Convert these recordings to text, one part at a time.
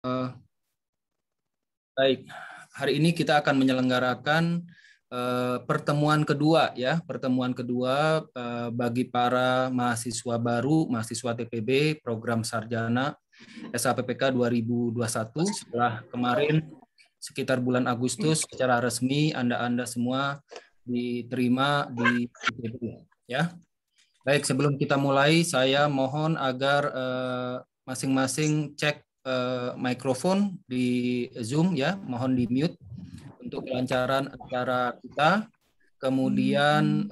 Eh, Baik, hari ini kita akan menyelenggarakan pertemuan kedua ya, pertemuan kedua bagi para mahasiswa baru, mahasiswa TPB program sarjana SAPPK 2021 setelah kemarin sekitar bulan Agustus secara resmi Anda semua diterima di ITB ya. Baik, sebelum kita mulai saya mohon agar masing-masing cek mikrofon di Zoom ya, mohon di mute untuk kelancaran acara kita. Kemudian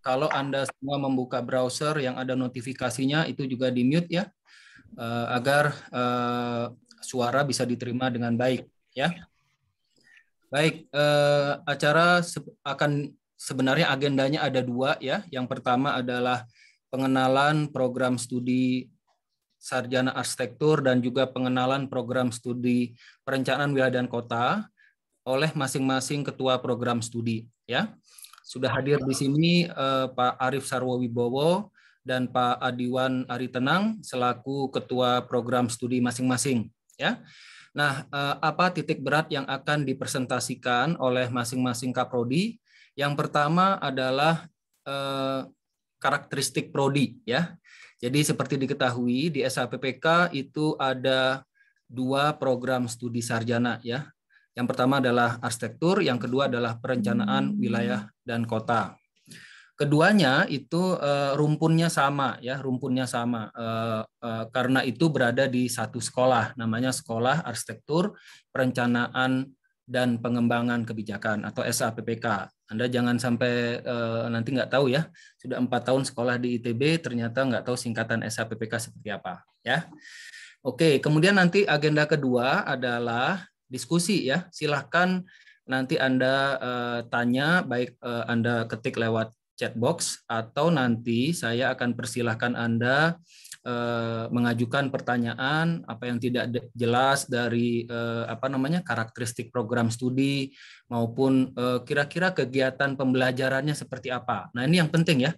kalau Anda semua membuka browser yang ada notifikasinya itu juga di mute ya, agar suara bisa diterima dengan baik ya. Baik, acara akan sebenarnya agendanya ada dua ya. Yang pertama adalah pengenalan program studi sarjana arsitektur dan juga pengenalan program studi perencanaan wilayah dan kota oleh masing-masing ketua program studi ya. Sudah hadir di sini Pak Arief Sarwowibowo dan Pak Adiwan Aritenang selaku ketua program studi masing-masing ya. Nah, apa titik berat yang akan dipresentasikan oleh masing-masing kaprodi? Yang pertama adalah karakteristik prodi ya. Jadi seperti diketahui di SAPPK itu ada dua program studi sarjana ya. Yang pertama adalah arsitektur, yang kedua adalah perencanaan wilayah dan kota. Keduanya itu rumpunnya sama ya, rumpunnya sama karena itu berada di satu sekolah, namanya Sekolah Arsitektur Perencanaan dan Pengembangan Kebijakan atau SAPPK. Anda jangan sampai nanti nggak tahu ya, sudah 4 tahun sekolah di ITB ternyata nggak tahu singkatan SAPPK seperti apa ya. Oke, kemudian nanti agenda kedua adalah diskusi ya. Silahkan nanti Anda tanya, baik Anda ketik lewat chat box atau nanti saya akan persilahkan Anda mengajukan pertanyaan apa yang tidak jelas dari karakteristik program studi maupun kira-kira kegiatan pembelajarannya seperti apa. Nah, ini yang penting ya.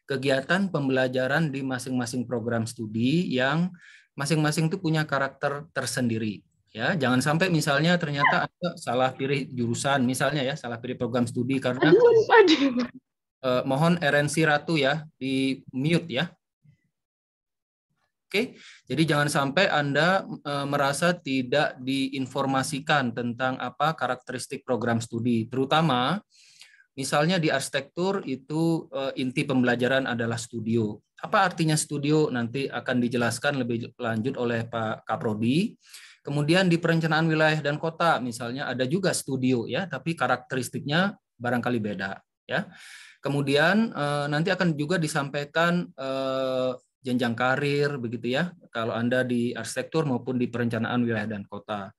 Kegiatan pembelajaran di masing-masing program studi yang masing-masing itu punya karakter tersendiri. Ya, jangan sampai misalnya ternyata Anda salah pilih jurusan, misalnya ya, salah pilih program studi karena mohon RNC Ratu ya di mute ya. Oke, jadi jangan sampai Anda merasa tidak diinformasikan tentang apa karakteristik program studi, terutama misalnya di arsitektur itu inti pembelajaran adalah studio. Apa artinya studio nanti akan dijelaskan lebih lanjut oleh Pak Kaprodi. Kemudian di perencanaan wilayah dan kota misalnya ada juga studio ya, tapi karakteristiknya barangkali beda ya. Kemudian nanti akan juga disampaikan jenjang karir begitu ya, kalau Anda di arsitektur maupun di perencanaan wilayah dan kota.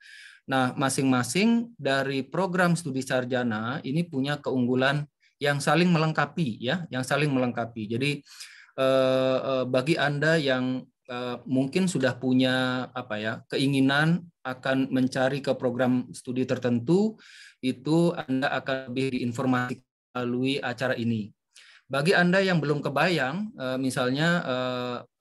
Nah, masing-masing dari program studi sarjana ini punya keunggulan yang saling melengkapi ya, yang saling melengkapi. Jadi bagi Anda yang mungkin sudah punya keinginan akan mencari ke program studi tertentu, itu Anda akan lebih diinformasikan melalui acara ini. Bagi Anda yang belum kebayang, misalnya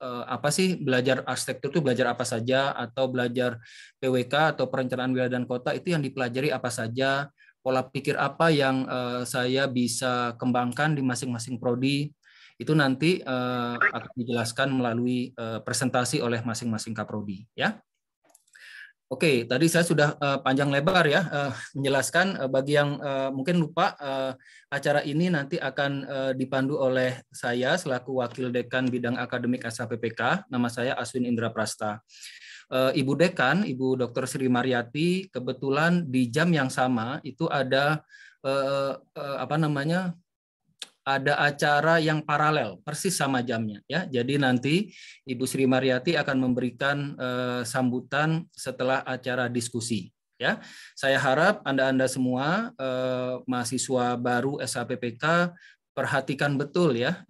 apa sih belajar arsitektur itu belajar apa saja, atau belajar PWK atau perencanaan wilayah dan kota itu yang dipelajari apa saja, pola pikir apa yang saya bisa kembangkan di masing-masing prodi, itu nanti akan dijelaskan melalui presentasi oleh masing-masing kaprodi. Ya. Oke, tadi saya sudah panjang lebar ya menjelaskan. Bagi yang mungkin lupa, acara ini nanti akan dipandu oleh saya selaku Wakil Dekan Bidang Akademik SAPPK. Nama saya Aswin Indra Prasta. Ibu Dekan, Ibu Dr. Sri Mariati, kebetulan di jam yang sama itu ada ada acara yang paralel persis sama jamnya ya. Jadi nanti Ibu Sri Mariati akan memberikan sambutan setelah acara diskusi ya. Saya harap Anda semua mahasiswa baru SAPPK perhatikan betul ya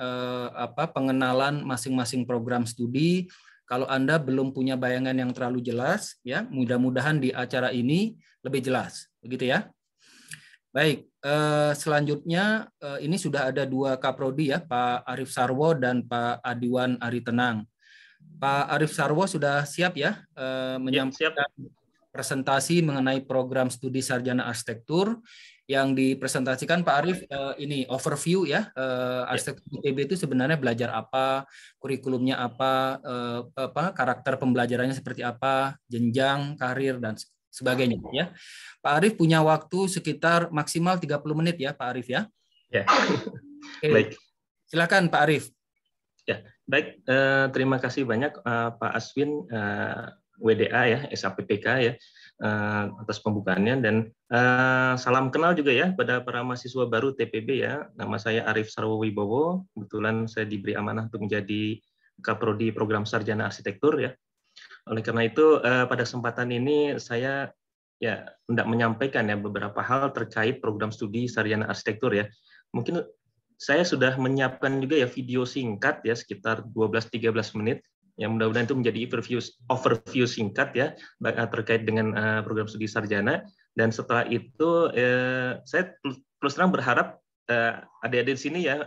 pengenalan masing-masing program studi. Kalau Anda belum punya bayangan yang terlalu jelas ya, mudah-mudahan di acara ini lebih jelas. Begitu ya. Baik, selanjutnya ini sudah ada dua kaprodi ya, Pak Arief Sarwo dan Pak Adiwan Aritenang. Pak Arif Sarwo sudah siap ya menyampaikan presentasi mengenai program studi sarjana arsitektur yang dipresentasikan Pak Arif ini overview ya arsitektur ITB itu sebenarnya belajar apa, kurikulumnya apa, karakter pembelajarannya seperti apa, jenjang karir dan sebagainya ya. Pak Arif punya waktu sekitar maksimal 30 menit ya Pak Arif ya. Ya. Oke. Baik. Silakan Pak Arif. Ya, baik. Terima kasih banyak Pak Aswin WDA ya, SAPPK ya, atas pembukaannya, dan salam kenal juga ya pada para mahasiswa baru TPB ya. Nama saya Arif Sarwo Wibowo. Kebetulan saya diberi amanah untuk menjadi Kaprodi Program Sarjana Arsitektur ya. Oleh karena itu pada kesempatan ini saya ya hendak menyampaikan ya beberapa hal terkait program studi sarjana arsitektur ya. Mungkin saya sudah menyiapkan juga ya video singkat ya sekitar 12-13 menit yang mudah-mudahan itu menjadi overview singkat ya terkait dengan program studi sarjana, dan setelah itu saya terus terang berharap adik-adik di sini ya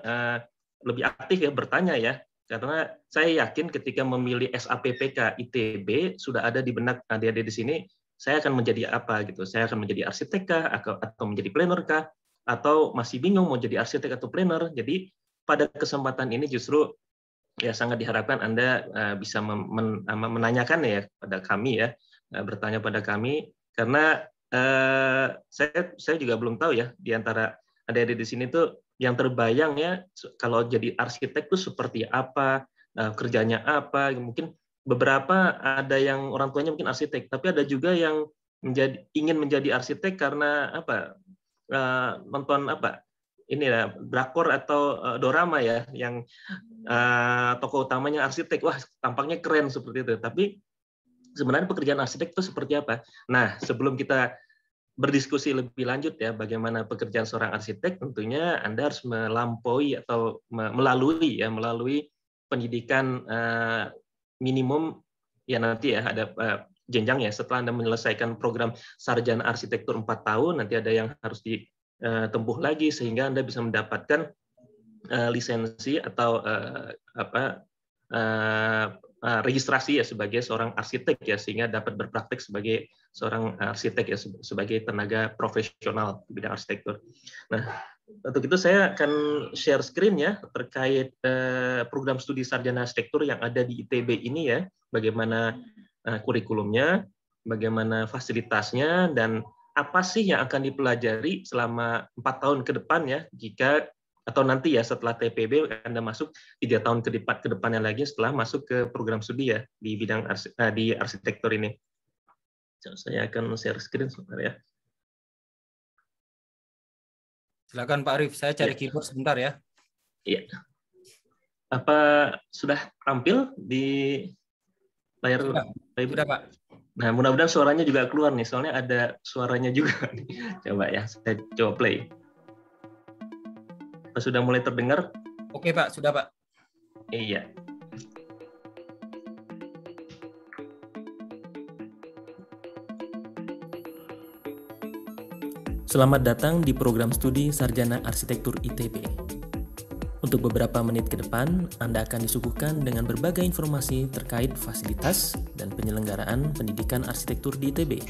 lebih aktif ya bertanya ya, karena saya yakin ketika memilih SAPPK ITB sudah ada di benak adik-adik di sini saya akan menjadi apa gitu, saya akan menjadi arsitek kah atau menjadi planner kah, atau masih bingung mau jadi arsitek atau planner. Jadi pada kesempatan ini justru ya sangat diharapkan Anda bisa menanyakan ya pada kami ya, bertanya pada kami, karena saya juga belum tahu ya di antara adik-adik di sini tuh yang terbayang ya kalau jadi arsitek tuh seperti apa, kerjanya apa. Mungkin beberapa ada yang orang tuanya mungkin arsitek, tapi ada juga yang ingin menjadi arsitek karena apa? Nonton apa ini ya drakor atau dorama ya yang tokoh utamanya arsitek, wah tampaknya keren seperti itu, tapi sebenarnya pekerjaan arsitek itu seperti apa? Nah, sebelum kita berdiskusi lebih lanjut ya bagaimana pekerjaan seorang arsitek, tentunya Anda harus melampaui atau melalui pendidikan minimum ya, nanti ya ada jenjang ya. Setelah Anda menyelesaikan program sarjana arsitektur 4 tahun, nanti ada yang harus ditempuh lagi sehingga Anda bisa mendapatkan lisensi atau registrasi ya sebagai seorang arsitek ya, sehingga dapat berpraktik sebagai seorang arsitek ya, sebagai tenaga profesional di bidang arsitektur. Nah, untuk itu saya akan share screen ya terkait program studi sarjana arsitektur yang ada di ITB ini ya, bagaimana kurikulumnya, bagaimana fasilitasnya, dan apa sih yang akan dipelajari selama 4 tahun ke depan ya, jika atau nanti ya setelah TPB Anda masuk 3 tahun ke depannya lagi setelah masuk ke program studi ya di bidang di arsitektur ini. Saya akan share screen sebentar ya. Silakan Pak Arif, saya cari keyboard sebentar ya. Iya. Apa sudah tampil di layar? Sudah Pak. Nah, mudah-mudahan suaranya juga keluar nih, soalnya ada suaranya juga. Coba ya, saya coba play. Sudah mulai terdengar? Oke Pak, sudah Pak. Iya. Selamat datang di program studi Sarjana Arsitektur ITB. Untuk beberapa menit ke depan, Anda akan disuguhkan dengan berbagai informasi terkait fasilitas dan penyelenggaraan pendidikan arsitektur di ITB.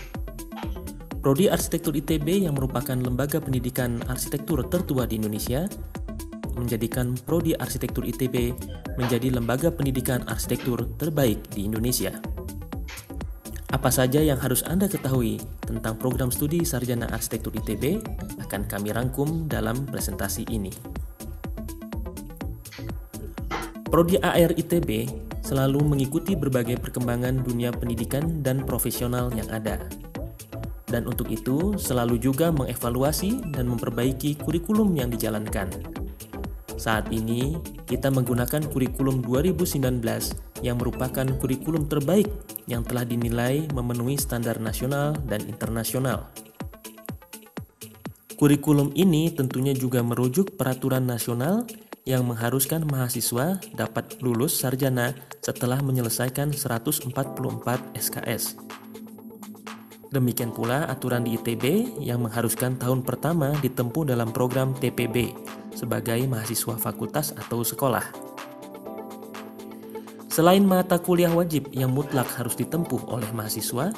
Prodi Arsitektur ITB yang merupakan lembaga pendidikan arsitektur tertua di Indonesia, menjadikan Prodi Arsitektur ITB menjadi lembaga pendidikan arsitektur terbaik di Indonesia. Apa saja yang harus Anda ketahui tentang program studi Sarjana Arsitektur ITB akan kami rangkum dalam presentasi ini. Prodi AR ITB selalu mengikuti berbagai perkembangan dunia pendidikan dan profesional yang ada. Dan untuk itu selalu juga mengevaluasi dan memperbaiki kurikulum yang dijalankan. Saat ini, kita menggunakan kurikulum 2019 yang merupakan kurikulum terbaik yang telah dinilai memenuhi standar nasional dan internasional. Kurikulum ini tentunya juga merujuk peraturan nasional yang mengharuskan mahasiswa dapat lulus sarjana setelah menyelesaikan 144 SKS. Demikian pula aturan di ITB yang mengharuskan tahun pertama ditempuh dalam program TPB sebagai mahasiswa fakultas atau sekolah. Selain mata kuliah wajib yang mutlak harus ditempuh oleh mahasiswa,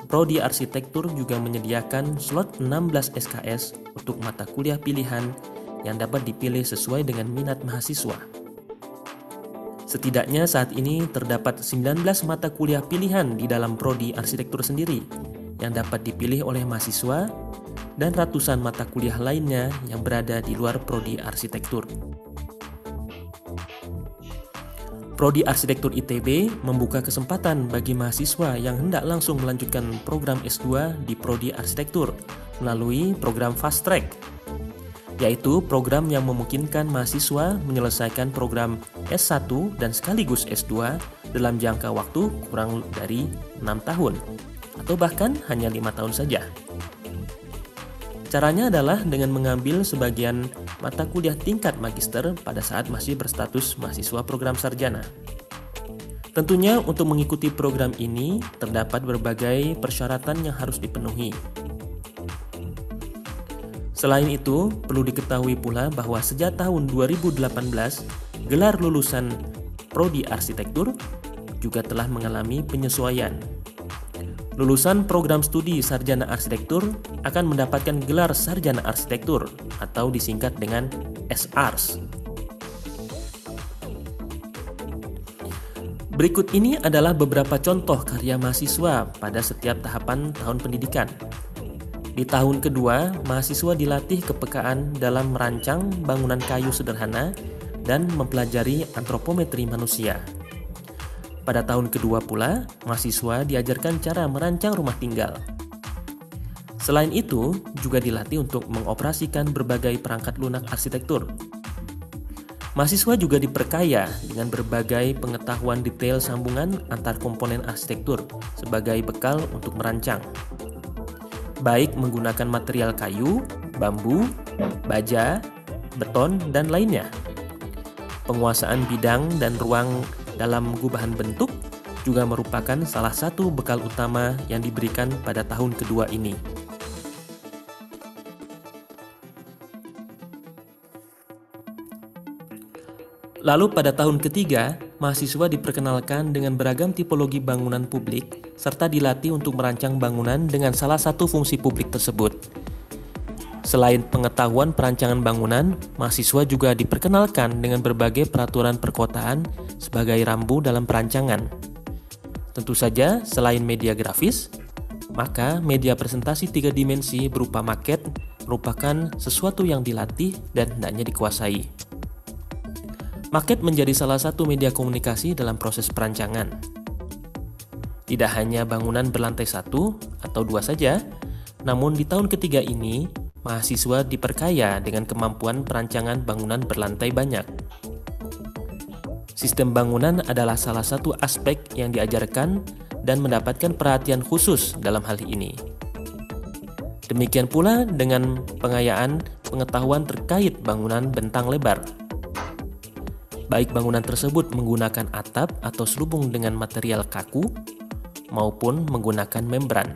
Prodi Arsitektur juga menyediakan slot 16 SKS untuk mata kuliah pilihan yang dapat dipilih sesuai dengan minat mahasiswa. Setidaknya saat ini terdapat 19 mata kuliah pilihan di dalam Prodi Arsitektur sendiri yang dapat dipilih oleh mahasiswa dan ratusan mata kuliah lainnya yang berada di luar Prodi Arsitektur. Prodi Arsitektur ITB membuka kesempatan bagi mahasiswa yang hendak langsung melanjutkan program S2 di Prodi Arsitektur melalui program Fast Track, yaitu program yang memungkinkan mahasiswa menyelesaikan program S1 dan sekaligus S2 dalam jangka waktu kurang dari 6 tahun, atau bahkan hanya 5 tahun saja. Caranya adalah dengan mengambil sebagian mata kuliah tingkat magister pada saat masih berstatus mahasiswa program sarjana. Tentunya untuk mengikuti program ini terdapat berbagai persyaratan yang harus dipenuhi. Selain itu, perlu diketahui pula bahwa sejak tahun 2018, gelar lulusan Prodi Arsitektur juga telah mengalami penyesuaian. Lulusan program studi Sarjana Arsitektur akan mendapatkan gelar Sarjana Arsitektur atau disingkat dengan SARS. Berikut ini adalah beberapa contoh karya mahasiswa pada setiap tahapan tahun pendidikan. Di tahun kedua, mahasiswa dilatih kepekaan dalam merancang bangunan kayu sederhana dan mempelajari antropometri manusia. Pada tahun kedua pula, mahasiswa diajarkan cara merancang rumah tinggal. Selain itu, juga dilatih untuk mengoperasikan berbagai perangkat lunak arsitektur. Mahasiswa juga diperkaya dengan berbagai pengetahuan detail sambungan antar komponen arsitektur sebagai bekal untuk merancang, baik menggunakan material kayu, bambu, baja, beton, dan lainnya. Penguasaan bidang dan ruang dalam gubahan bentuk juga merupakan salah satu bekal utama yang diberikan pada tahun kedua ini. Lalu pada tahun ketiga, mahasiswa diperkenalkan dengan beragam tipologi bangunan publik serta dilatih untuk merancang bangunan dengan salah satu fungsi publik tersebut. Selain pengetahuan perancangan bangunan, mahasiswa juga diperkenalkan dengan berbagai peraturan perkotaan sebagai rambu dalam perancangan. Tentu saja, selain media grafis, maka media presentasi 3 dimensi berupa maket merupakan sesuatu yang dilatih dan hendaknya dikuasai. Maket menjadi salah satu media komunikasi dalam proses perancangan. Tidak hanya bangunan berlantai 1 atau 2 saja, namun di tahun ketiga ini, mahasiswa diperkaya dengan kemampuan perancangan bangunan berlantai banyak. Sistem bangunan adalah salah satu aspek yang diajarkan dan mendapatkan perhatian khusus dalam hal ini. Demikian pula dengan pengayaan pengetahuan terkait bangunan bentang lebar. Baik bangunan tersebut menggunakan atap atau selubung dengan material kaku maupun menggunakan membran.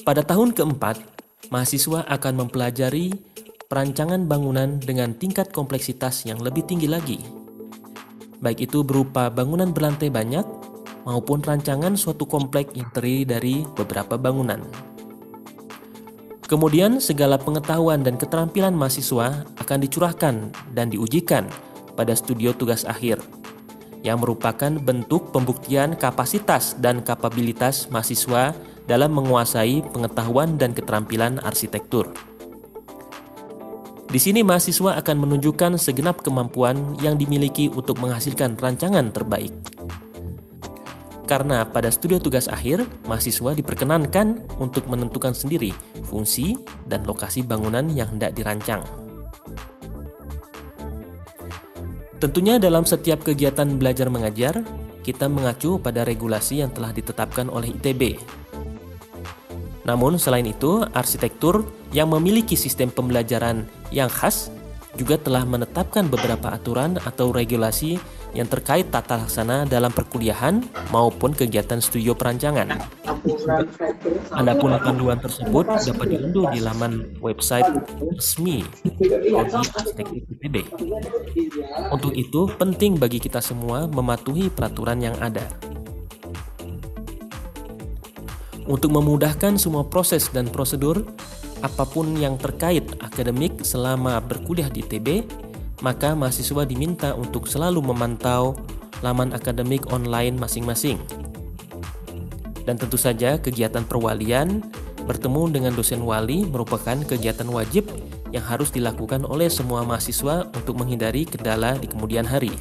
Pada tahun keempat, mahasiswa akan mempelajari perancangan bangunan dengan tingkat kompleksitas yang lebih tinggi lagi. Baik itu berupa bangunan berlantai banyak maupun rancangan suatu komplek yang terdiri dari beberapa bangunan. Kemudian segala pengetahuan dan keterampilan mahasiswa akan dicurahkan dan diujikan pada studio tugas akhir, yang merupakan bentuk pembuktian kapasitas dan kapabilitas mahasiswa dalam menguasai pengetahuan dan keterampilan arsitektur. Di sini mahasiswa akan menunjukkan segenap kemampuan yang dimiliki untuk menghasilkan rancangan terbaik. Karena pada studio tugas akhir, mahasiswa diperkenankan untuk menentukan sendiri fungsi dan lokasi bangunan yang hendak dirancang. Tentunya dalam setiap kegiatan belajar mengajar, kita mengacu pada regulasi yang telah ditetapkan oleh ITB. Namun selain itu, arsitektur yang memiliki sistem pembelajaran yang khas juga telah menetapkan beberapa aturan atau regulasi yang terkait tata laksana dalam perkuliahan maupun kegiatan studio perancangan. Adapun panduan tersebut dapat diunduh di laman website resmi Prodi Arsitektur ITB. Untuk itu, penting bagi kita semua mematuhi peraturan yang ada. Untuk memudahkan semua proses dan prosedur, apapun yang terkait akademik selama berkuliah di ITB, maka mahasiswa diminta untuk selalu memantau laman akademik online masing-masing. Dan tentu saja kegiatan perwalian bertemu dengan dosen wali merupakan kegiatan wajib yang harus dilakukan oleh semua mahasiswa untuk menghindari kendala di kemudian hari.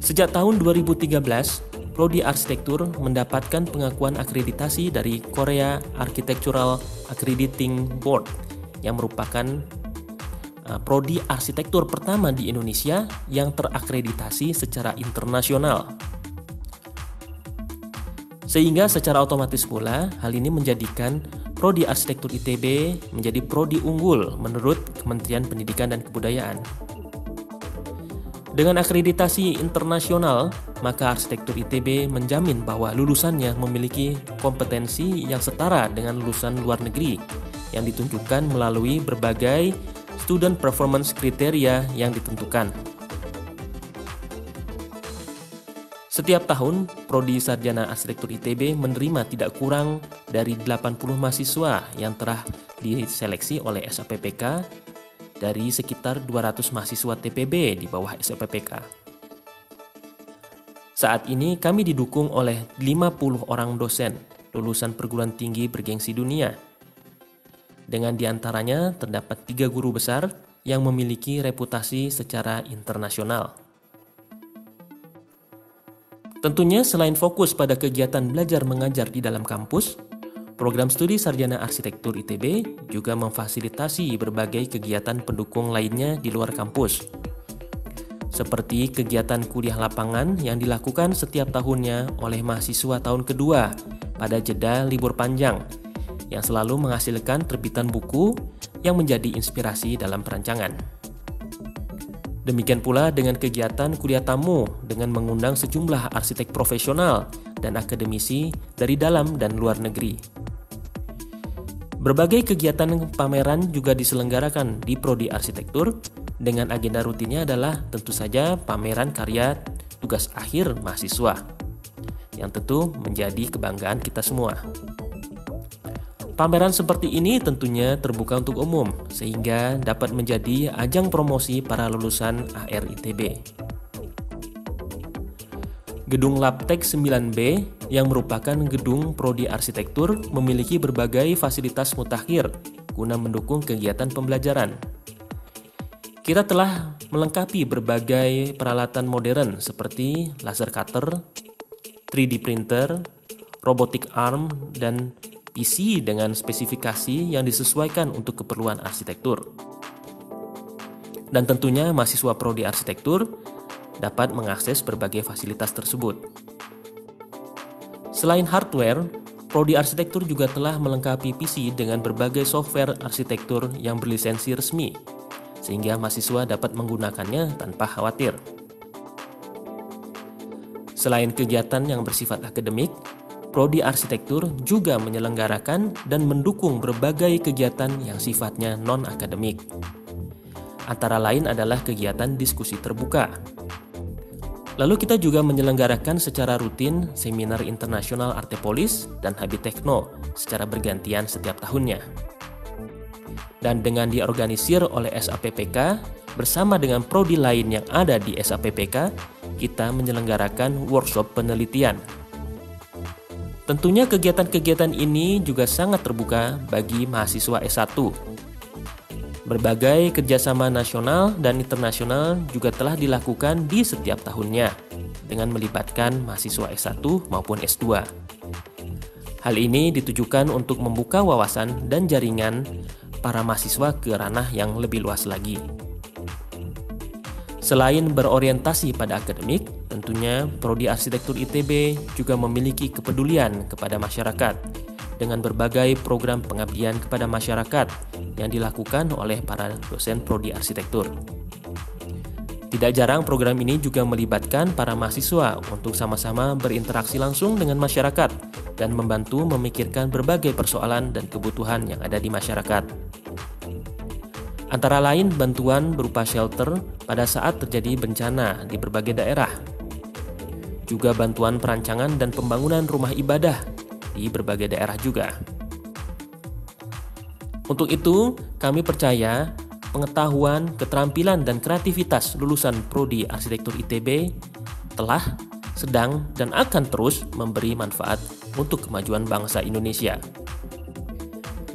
Sejak tahun 2013, Prodi Arsitektur mendapatkan pengakuan akreditasi dari Korea Architectural Accrediting Board yang merupakan prodi arsitektur pertama di Indonesia yang terakreditasi secara internasional. Sehingga secara otomatis pula hal ini menjadikan prodi arsitektur ITB menjadi prodi unggul menurut Kementerian Pendidikan dan Kebudayaan. Dengan akreditasi internasional, maka arsitektur ITB menjamin bahwa lulusannya memiliki kompetensi yang setara dengan lulusan luar negeri yang ditunjukkan melalui berbagai student performance kriteria yang ditentukan. Setiap tahun, Prodi Sarjana Arsitektur ITB menerima tidak kurang dari 80 mahasiswa yang telah diseleksi oleh SAPPK dari sekitar 200 mahasiswa TPB di bawah SAPPK. Saat ini kami didukung oleh 50 orang dosen lulusan perguruan tinggi bergengsi dunia. Dengan diantaranya terdapat 3 guru besar yang memiliki reputasi secara internasional. Tentunya selain fokus pada kegiatan belajar mengajar di dalam kampus, program studi Sarjana Arsitektur ITB juga memfasilitasi berbagai kegiatan pendukung lainnya di luar kampus. Seperti kegiatan kuliah lapangan yang dilakukan setiap tahunnya oleh mahasiswa tahun kedua pada jeda libur panjang, yang selalu menghasilkan terbitan buku yang menjadi inspirasi dalam perancangan. Demikian pula dengan kegiatan kuliah tamu dengan mengundang sejumlah arsitek profesional dan akademisi dari dalam dan luar negeri. Berbagai kegiatan pameran juga diselenggarakan di Prodi Arsitektur dengan agenda rutinnya adalah tentu saja pameran karya tugas akhir mahasiswa yang tentu menjadi kebanggaan kita semua. Pameran seperti ini tentunya terbuka untuk umum, sehingga dapat menjadi ajang promosi para lulusan AR ITB. Gedung Labtek 9B yang merupakan gedung Prodi Arsitektur memiliki berbagai fasilitas mutakhir guna mendukung kegiatan pembelajaran. Kita telah melengkapi berbagai peralatan modern seperti laser cutter, 3D printer, robotic arm, dan PC dengan spesifikasi yang disesuaikan untuk keperluan arsitektur. Dan tentunya mahasiswa Prodi Arsitektur dapat mengakses berbagai fasilitas tersebut. Selain hardware, Prodi Arsitektur juga telah melengkapi PC dengan berbagai software arsitektur yang berlisensi resmi, sehingga mahasiswa dapat menggunakannya tanpa khawatir. Selain kegiatan yang bersifat akademik, Prodi Arsitektur juga menyelenggarakan dan mendukung berbagai kegiatan yang sifatnya non-akademik. Antara lain adalah kegiatan diskusi terbuka. Lalu kita juga menyelenggarakan secara rutin seminar internasional Artepolis dan Habitekno secara bergantian setiap tahunnya. Dan dengan diorganisir oleh SAPPK bersama dengan prodi lain yang ada di SAPPK, kita menyelenggarakan workshop penelitian. Tentunya kegiatan-kegiatan ini juga sangat terbuka bagi mahasiswa S1. Berbagai kerjasama nasional dan internasional juga telah dilakukan di setiap tahunnya dengan melibatkan mahasiswa S1 maupun S2. Hal ini ditujukan untuk membuka wawasan dan jaringan para mahasiswa ke ranah yang lebih luas lagi. Selain berorientasi pada akademik, tentunya Prodi Arsitektur ITB juga memiliki kepedulian kepada masyarakat dengan berbagai program pengabdian kepada masyarakat yang dilakukan oleh para dosen Prodi Arsitektur. Tidak jarang program ini juga melibatkan para mahasiswa untuk sama-sama berinteraksi langsung dengan masyarakat dan membantu memikirkan berbagai persoalan dan kebutuhan yang ada di masyarakat. Antara lain bantuan berupa shelter pada saat terjadi bencana di berbagai daerah. Juga bantuan perancangan dan pembangunan rumah ibadah di berbagai daerah juga. Untuk itu, kami percaya pengetahuan, keterampilan, dan kreativitas lulusan Prodi Arsitektur ITB telah, sedang, dan akan terus memberi manfaat untuk kemajuan bangsa Indonesia.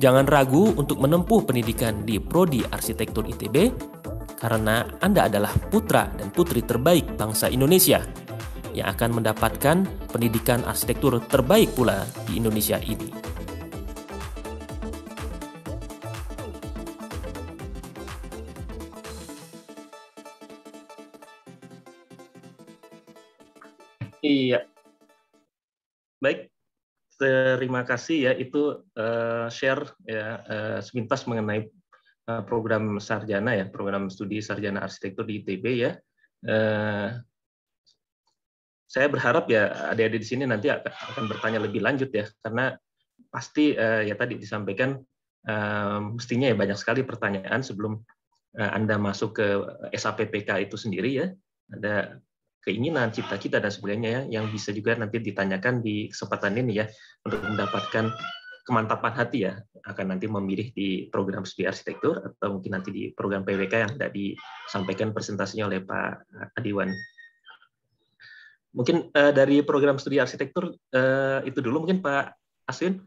Jangan ragu untuk menempuh pendidikan di Prodi Arsitektur ITB, karena Anda adalah putra dan putri terbaik bangsa Indonesia yang akan mendapatkan pendidikan arsitektur terbaik pula di Indonesia ini. Iya, baik. Terima kasih ya, itu share ya sepintas mengenai program sarjana ya, program studi sarjana arsitektur di ITB ya. Saya berharap ya adik-adik di sini nanti akan bertanya lebih lanjut ya, karena pasti ya tadi disampaikan mestinya ya banyak sekali pertanyaan sebelum Anda masuk ke SAPPK itu sendiri ya. Ada keinginan, cita-cita, dan sebagainya ya, yang bisa juga nanti ditanyakan di kesempatan ini ya, untuk mendapatkan kemantapan hati ya, akan nanti memilih di program studi arsitektur, atau mungkin nanti di program PWK yang tidak disampaikan presentasinya oleh Pak Adiwan. Mungkin dari program studi arsitektur itu dulu mungkin Pak Aswin.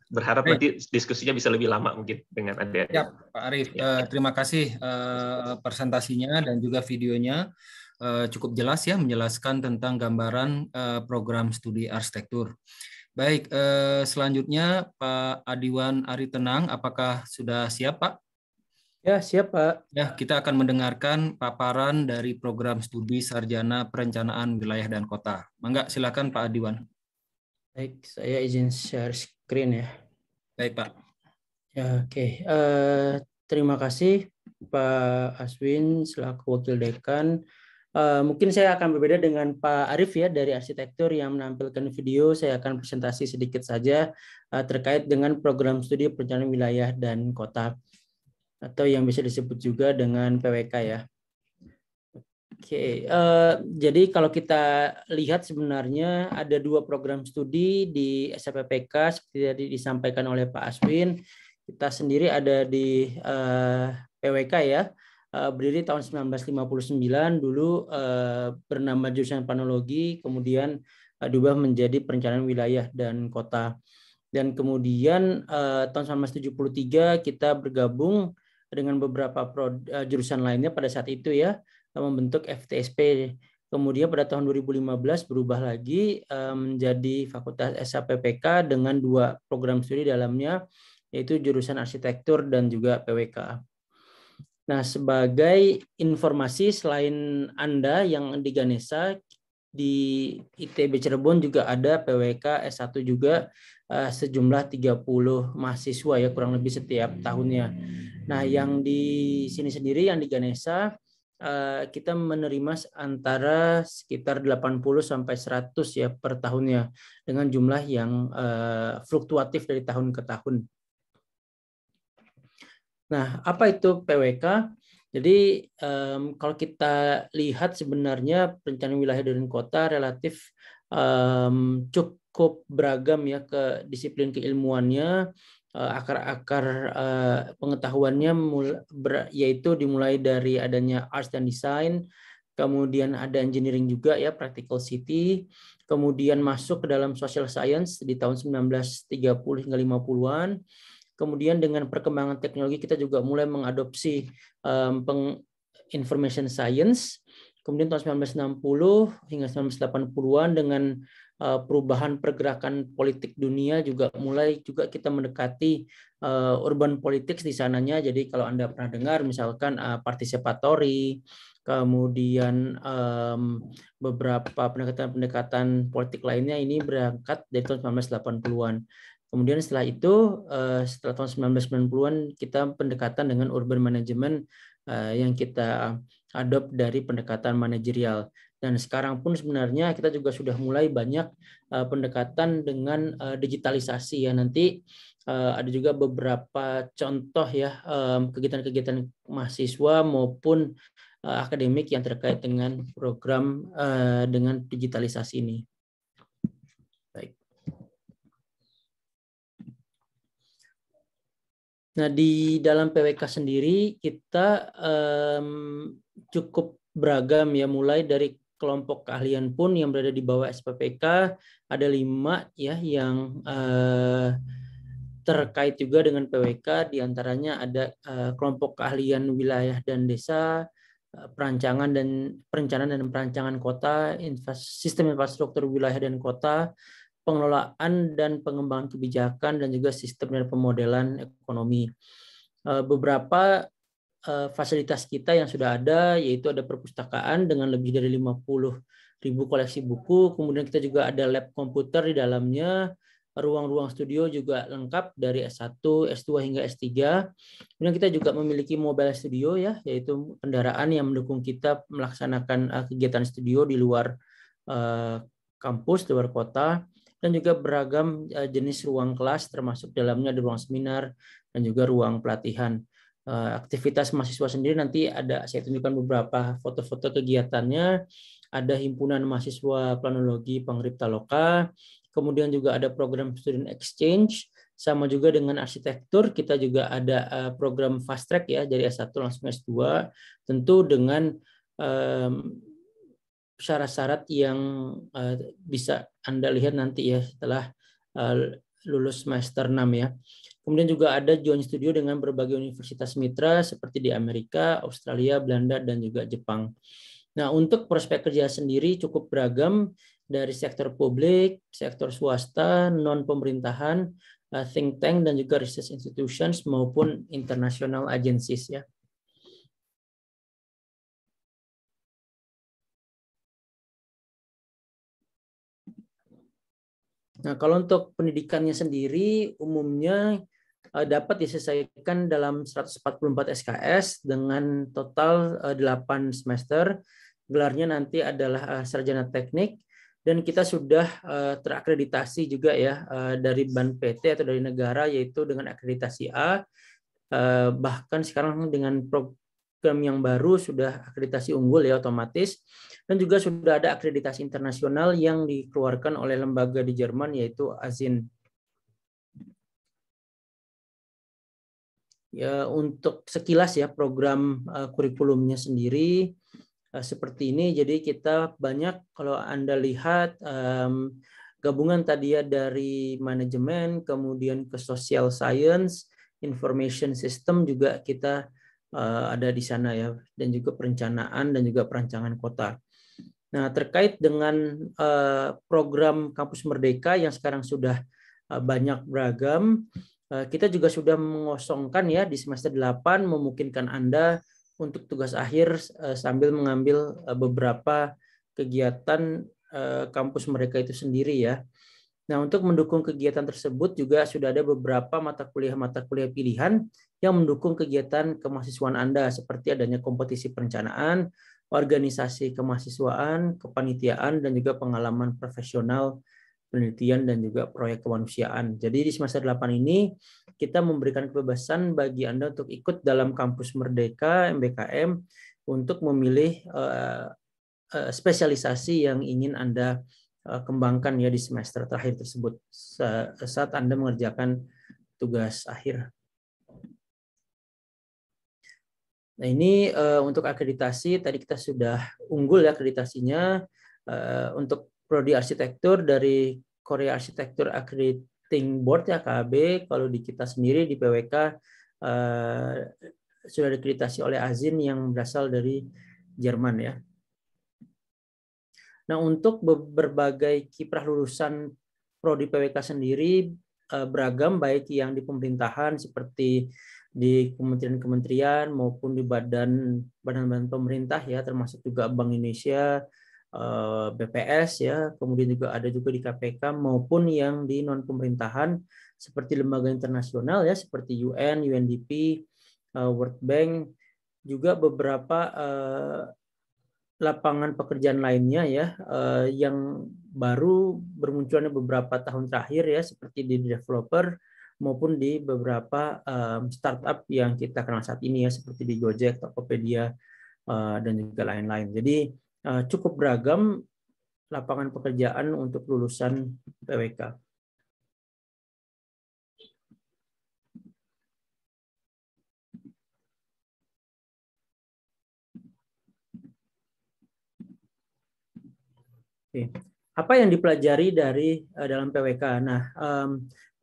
Berharap nanti diskusinya bisa lebih lama mungkin dengan Anda. Ya, Pak Arief, terima kasih presentasinya dan juga videonya. Cukup jelas ya, menjelaskan tentang gambaran program studi arsitektur. Baik, selanjutnya Pak Adiwan Aritenang, apakah sudah siap Pak? Ya, siap Pak. Ya, kita akan mendengarkan paparan dari program studi sarjana perencanaan wilayah dan kota. Mangga, silakan Pak Adiwan. Baik, saya izin share screen ya. Baik Pak. Ya, oke. Terima kasih Pak Aswin selaku Wakil Dekan. Mungkin saya akan berbeda dengan Pak Arief ya dari arsitektur yang menampilkan video. Saya akan presentasi sedikit saja terkait dengan program studi perencanaan wilayah dan kota, atau yang bisa disebut juga dengan PWK ya. Oke, jadi kalau kita lihat sebenarnya ada dua program studi di SAPPK seperti tadi disampaikan oleh Pak Aswin. Kita sendiri ada di PWK ya. Berdiri tahun 1959, dulu bernama jurusan planologi, kemudian diubah menjadi perencanaan wilayah dan kota. Dan kemudian tahun 1973 kita bergabung dengan beberapa jurusan lainnya pada saat itu ya, membentuk FTSP. Kemudian pada tahun 2015 berubah lagi menjadi Fakultas SAPPK dengan dua program studi dalamnya, yaitu jurusan arsitektur dan juga PWK. Nah, sebagai informasi selain Anda yang di Ganesha, di ITB Cirebon juga ada PWK S1 juga sejumlah 30 mahasiswa ya kurang lebih setiap tahunnya. Nah, yang di sini sendiri yang di Ganesha kita menerima antara sekitar 80 sampai 100 ya per tahunnya dengan jumlah yang fluktuatif dari tahun ke tahun. Nah, apa itu PWK? Jadi kalau kita lihat sebenarnya perencanaan wilayah dan kota relatif cukup beragam ya ke disiplin keilmuannya, akar-akar pengetahuannya yaitu dimulai dari adanya arts dan design, kemudian ada engineering juga ya, practical city, kemudian masuk ke dalam social science di tahun 1930 hingga 50-an. Kemudian dengan perkembangan teknologi kita juga mulai mengadopsi information science. Kemudian tahun 1960 hingga 1980-an dengan perubahan pergerakan politik dunia juga mulai juga kita mendekati urban politics di sananya. Jadi kalau Anda pernah dengar misalkan participatory, kemudian beberapa pendekatan politik lainnya ini berangkat dari tahun 1980-an. Kemudian setelah itu, setelah tahun 1990-an, kita pendekatan dengan urban management yang kita adopt dari pendekatan manajerial. Dan sekarang pun sebenarnya kita juga sudah mulai banyak pendekatan dengan digitalisasi ya. Nanti ada juga beberapa contoh ya kegiatan-kegiatan mahasiswa maupun akademik yang terkait dengan program dengan digitalisasi ini. Baik. Nah, di dalam PWK sendiri kita cukup beragam ya, mulai dari kelompok keahlian pun yang berada di bawah SPPK ada 5 ya yang terkait juga dengan PWK, diantaranya ada kelompok keahlian wilayah dan desa, perencanaan dan perancangan kota, sistem infrastruktur wilayah dan kota, pengelolaan dan pengembangan kebijakan, dan juga sistem dan pemodelan ekonomi. Beberapa fasilitas kita yang sudah ada yaitu ada perpustakaan dengan lebih dari 50.000 koleksi buku, kemudian kita juga ada lab komputer di dalamnya, ruang-ruang studio juga lengkap dari S1, S2 hingga S3. Kemudian kita juga memiliki mobile studio ya, yaitu kendaraan yang mendukung kita melaksanakan kegiatan studio di luar kampus, di luar kota, dan juga beragam jenis ruang kelas termasuk dalamnya ada ruang seminar dan juga ruang pelatihan. Aktivitas mahasiswa sendiri nanti ada saya tunjukkan beberapa foto-foto kegiatannya. Ada himpunan mahasiswa planologi Pangripta Loka, kemudian juga ada program student exchange, sama juga dengan arsitektur kita juga ada program fast track ya dari S1 langsung S2, tentu dengan syarat-syarat yang bisa Anda lihat nanti ya setelah lulus semester 6 ya. Kemudian juga ada joint studio dengan berbagai universitas mitra seperti di Amerika, Australia, Belanda, dan juga Jepang. Nah, untuk prospek kerja sendiri cukup beragam dari sektor publik, sektor swasta, non-pemerintahan, think tank, dan juga research institutions maupun international agencies ya. Nah, kalau untuk pendidikannya sendiri umumnya dapat diselesaikan dalam 144 SKS dengan total 8 semester. Gelarnya nanti adalah sarjana teknik, dan kita sudah terakreditasi juga ya dari BAN PT atau dari negara, yaitu dengan akreditasi A. Bahkan sekarang dengan program yang baru sudah akreditasi unggul ya otomatis, dan juga sudah ada akreditasi internasional yang dikeluarkan oleh lembaga di Jerman yaitu ASIN. Ya, untuk sekilas ya program kurikulumnya sendiri seperti ini. Jadi kita banyak, kalau Anda lihat gabungan tadi ya dari manajemen, kemudian ke social science, information system juga kita ada di sana ya, dan juga perencanaan dan juga perancangan kota. Nah, terkait dengan program Kampus Merdeka yang sekarang sudah banyak beragam, kita juga sudah mengosongkan ya di semester 8, memungkinkan Anda untuk tugas akhir sambil mengambil beberapa kegiatan kampus mereka itu sendiri ya. Nah, untuk mendukung kegiatan tersebut juga sudah ada beberapa mata kuliah pilihan yang mendukung kegiatan kemahasiswaan Anda, seperti adanya kompetisi perencanaan, organisasi kemahasiswaan, kepanitiaan, dan juga pengalaman profesional penelitian dan juga proyek kemanusiaan. Jadi di semester 8 ini kita memberikan kebebasan bagi Anda untuk ikut dalam Kampus Merdeka MBKM untuk memilih spesialisasi yang ingin Anda kembangkan ya di semester terakhir tersebut saat Anda mengerjakan tugas akhir. Nah, ini untuk akreditasi tadi kita sudah unggul ya akreditasinya. Untuk prodi arsitektur dari Korea Architecture Accrediting Board ya KB. Kalau di kita sendiri di PWK sudah diakreditasi oleh ASIN yang berasal dari Jerman ya. Nah, untuk berbagai kiprah lulusan prodi PWK sendiri beragam, baik yang di pemerintahan seperti di kementerian-kementerian maupun di badan-badan pemerintah ya, termasuk juga Bank Indonesia, BPS ya, kemudian juga ada juga di KPK, maupun yang di non pemerintahan seperti lembaga internasional ya seperti UN, UNDP, World Bank, juga beberapa lapangan pekerjaan lainnya ya yang baru bermunculannya beberapa tahun terakhir ya, seperti di developer maupun di beberapa startup yang kita kenal saat ini ya, seperti di Gojek, Tokopedia, dan juga lain-lain. Jadi cukup beragam lapangan pekerjaan untuk lulusan PWK. Oke. Apa yang dipelajari dari dalam PWK? Nah,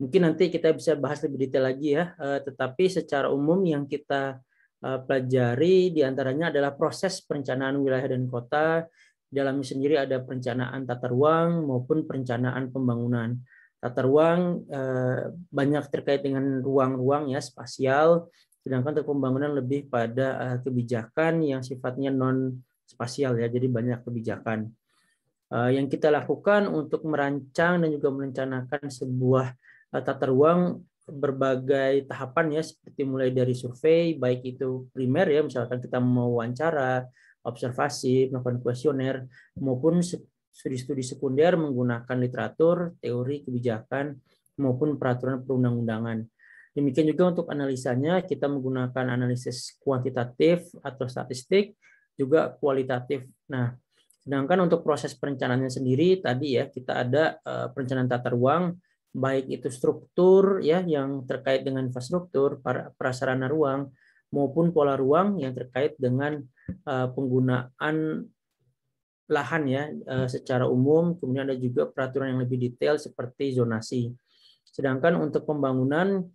mungkin nanti kita bisa bahas lebih detail lagi ya. Tetapi secara umum yang kita pelajari diantaranya adalah proses perencanaan wilayah dan kota. Di dalamnya sendiri ada perencanaan tata ruang maupun perencanaan pembangunan. Tata ruang banyak terkait dengan ruang-ruang ya, spasial. Sedangkan untuk pembangunan lebih pada kebijakan yang sifatnya non spasial ya. Jadi banyak kebijakan. Yang kita lakukan untuk merancang dan juga merencanakan sebuah tata ruang berbagai tahapan ya, seperti mulai dari survei, baik itu primer ya, misalkan kita mau wawancara, observasi, melakukan kuesioner, maupun studi-studi sekunder menggunakan literatur, teori kebijakan, maupun peraturan perundang-undangan. Demikian juga untuk analisanya, kita menggunakan analisis kuantitatif atau statistik, juga kualitatif. Nah, sedangkan untuk proses perencanaannya sendiri tadi ya, kita ada perencanaan tata ruang, baik itu struktur ya yang terkait dengan infrastruktur, prasarana ruang, maupun pola ruang yang terkait dengan penggunaan lahan ya secara umum. Kemudian ada juga peraturan yang lebih detail seperti zonasi. Sedangkan untuk pembangunan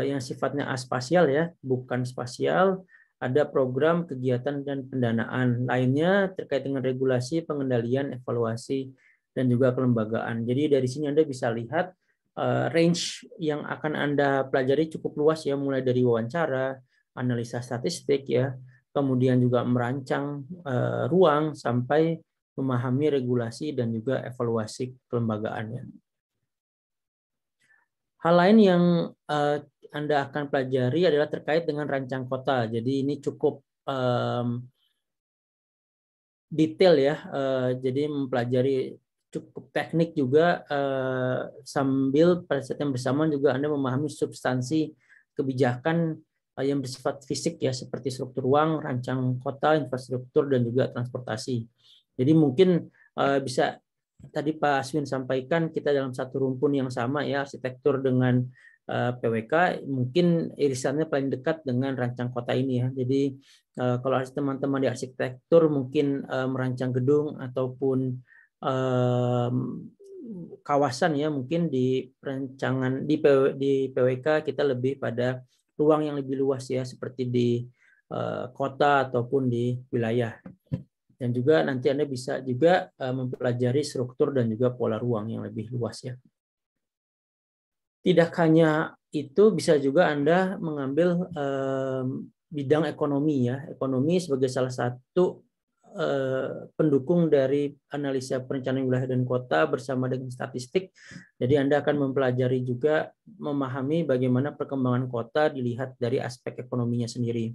yang sifatnya aspasial ya, bukan spasial, ada program, kegiatan, dan pendanaan. Lainnya terkait dengan regulasi, pengendalian, evaluasi, dan juga kelembagaan. Jadi dari sini Anda bisa lihat range yang akan Anda pelajari cukup luas ya, mulai dari wawancara, analisa statistik ya, kemudian juga merancang ruang, sampai memahami regulasi dan juga evaluasi kelembagaannya. Hal lain yang Anda akan pelajari adalah terkait dengan rancang kota. Jadi ini cukup detail ya. Jadi mempelajari cukup teknik juga, sambil pada saat yang bersamaan juga Anda memahami substansi kebijakan yang bersifat fisik ya, seperti struktur ruang, rancang kota, infrastruktur, dan juga transportasi. Jadi mungkin bisa tadi Pak Aswin sampaikan, kita dalam satu rumpun yang sama ya, arsitektur dengan PWK, mungkin irisannya paling dekat dengan rancang kota ini ya. Jadi kalau teman-teman di arsitektur mungkin merancang gedung ataupun kawasan ya, mungkin di perencanaan di PWK kita lebih pada ruang yang lebih luas ya, seperti di kota ataupun di wilayah. Dan juga nanti Anda bisa juga mempelajari struktur dan juga pola ruang yang lebih luas ya. Tidak hanya itu, bisa juga Anda mengambil bidang ekonomi ya. Ekonomi sebagai salah satu pendukung dari analisa perencanaan wilayah dan kota bersama dengan statistik. Jadi Anda akan mempelajari juga memahami bagaimana perkembangan kota dilihat dari aspek ekonominya sendiri.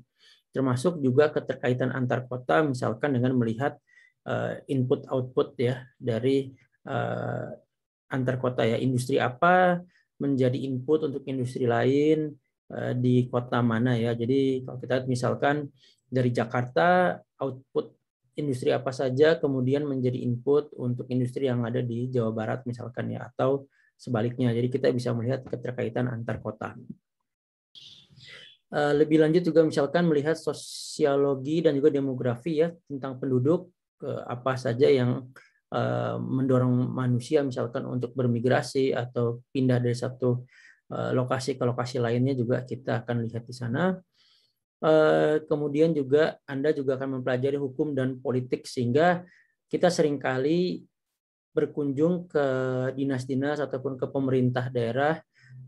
Termasuk juga keterkaitan antar kota, misalkan dengan melihat input output ya dari antar kota ya, industri apa menjadi input untuk industri lain di kota mana ya. Jadi kalau kita misalkan dari Jakarta, output industri apa saja kemudian menjadi input untuk industri yang ada di Jawa Barat misalkan ya, atau sebaliknya. Jadi kita bisa melihat keterkaitan antar kota. Lebih lanjut juga misalkan melihat sosiologi dan juga demografi ya, tentang penduduk, apa saja yang mendorong manusia misalkan untuk bermigrasi atau pindah dari satu lokasi ke lokasi lainnya, juga kita akan lihat di sana. Kemudian juga Anda juga akan mempelajari hukum dan politik, sehingga kita seringkali berkunjung ke dinas-dinas ataupun ke pemerintah daerah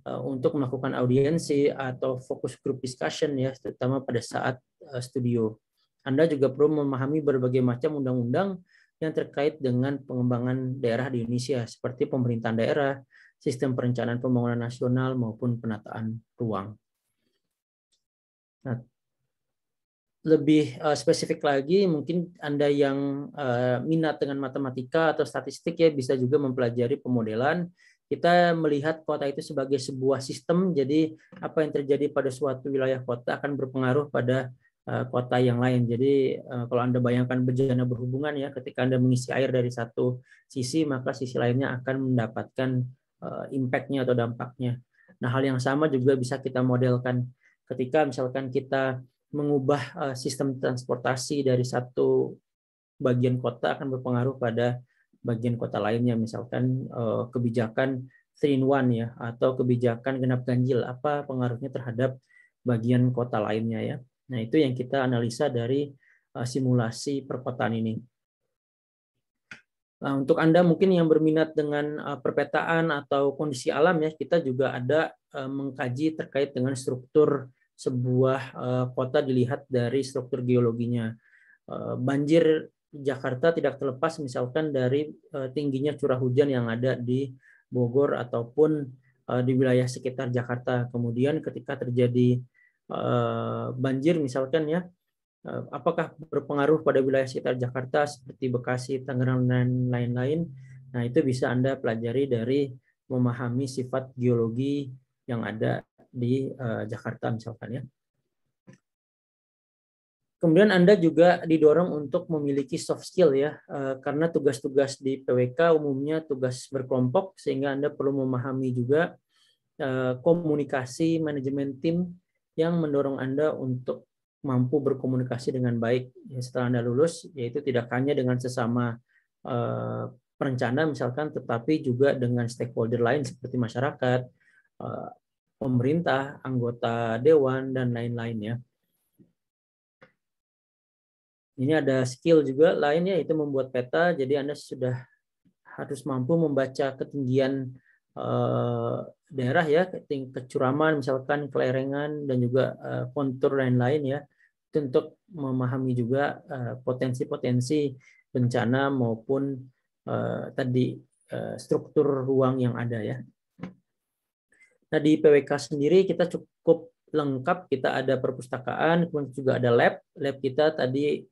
untuk melakukan audiensi atau fokus group discussion ya, terutama pada saat studio. Anda juga perlu memahami berbagai macam undang-undang yang terkait dengan pengembangan daerah di Indonesia, seperti pemerintahan daerah, sistem perencanaan pembangunan nasional, maupun penataan ruang. Nah, lebih spesifik lagi, mungkin Anda yang minat dengan matematika atau statistik ya bisa juga mempelajari pemodelan. Kita melihat kota itu sebagai sebuah sistem, jadi apa yang terjadi pada suatu wilayah kota akan berpengaruh pada kota yang lain. Jadi kalau Anda bayangkan bejana berhubungan ya, ketika Anda mengisi air dari satu sisi, maka sisi lainnya akan mendapatkan impact-nya atau dampaknya. Nah, hal yang sama juga bisa kita modelkan ketika misalkan kita mengubah sistem transportasi dari satu bagian kota akan berpengaruh pada bagian kota lainnya, misalkan kebijakan 3-in-1 ya, atau kebijakan genap ganjil, apa pengaruhnya terhadap bagian kota lainnya ya. Nah, itu yang kita analisa dari simulasi perkotaan ini. Nah, untuk Anda mungkin yang berminat dengan perpetaan atau kondisi alam ya, kita juga ada mengkaji terkait dengan struktur sebuah kota dilihat dari struktur geologinya. Banjir Jakarta tidak terlepas misalkan dari tingginya curah hujan yang ada di Bogor ataupun di wilayah sekitar Jakarta. Kemudian ketika terjadi banjir misalkan ya, apakah berpengaruh pada wilayah sekitar Jakarta seperti Bekasi, Tangerang, dan lain-lain. Nah, itu bisa Anda pelajari dari memahami sifat geologi yang ada di Jakarta misalkan ya. Kemudian Anda juga didorong untuk memiliki soft skill ya, karena tugas-tugas di PWK umumnya tugas berkelompok, sehingga Anda perlu memahami juga komunikasi manajemen tim yang mendorong Anda untuk mampu berkomunikasi dengan baik setelah Anda lulus, yaitu tidak hanya dengan sesama perencana misalkan, tetapi juga dengan stakeholder lain seperti masyarakat, pemerintah, anggota dewan, dan lain-lain ya. Ini ada skill juga lainnya, yaitu membuat peta. Jadi Anda sudah harus mampu membaca ketinggian daerah ya, kecuraman misalkan, kelerengan, dan juga kontur lain-lain ya, untuk memahami juga potensi-potensi bencana maupun tadi struktur ruang yang ada ya. Nah, di PWK sendiri kita cukup lengkap, kita ada perpustakaan, kemudian juga ada lab. Lab kita tadi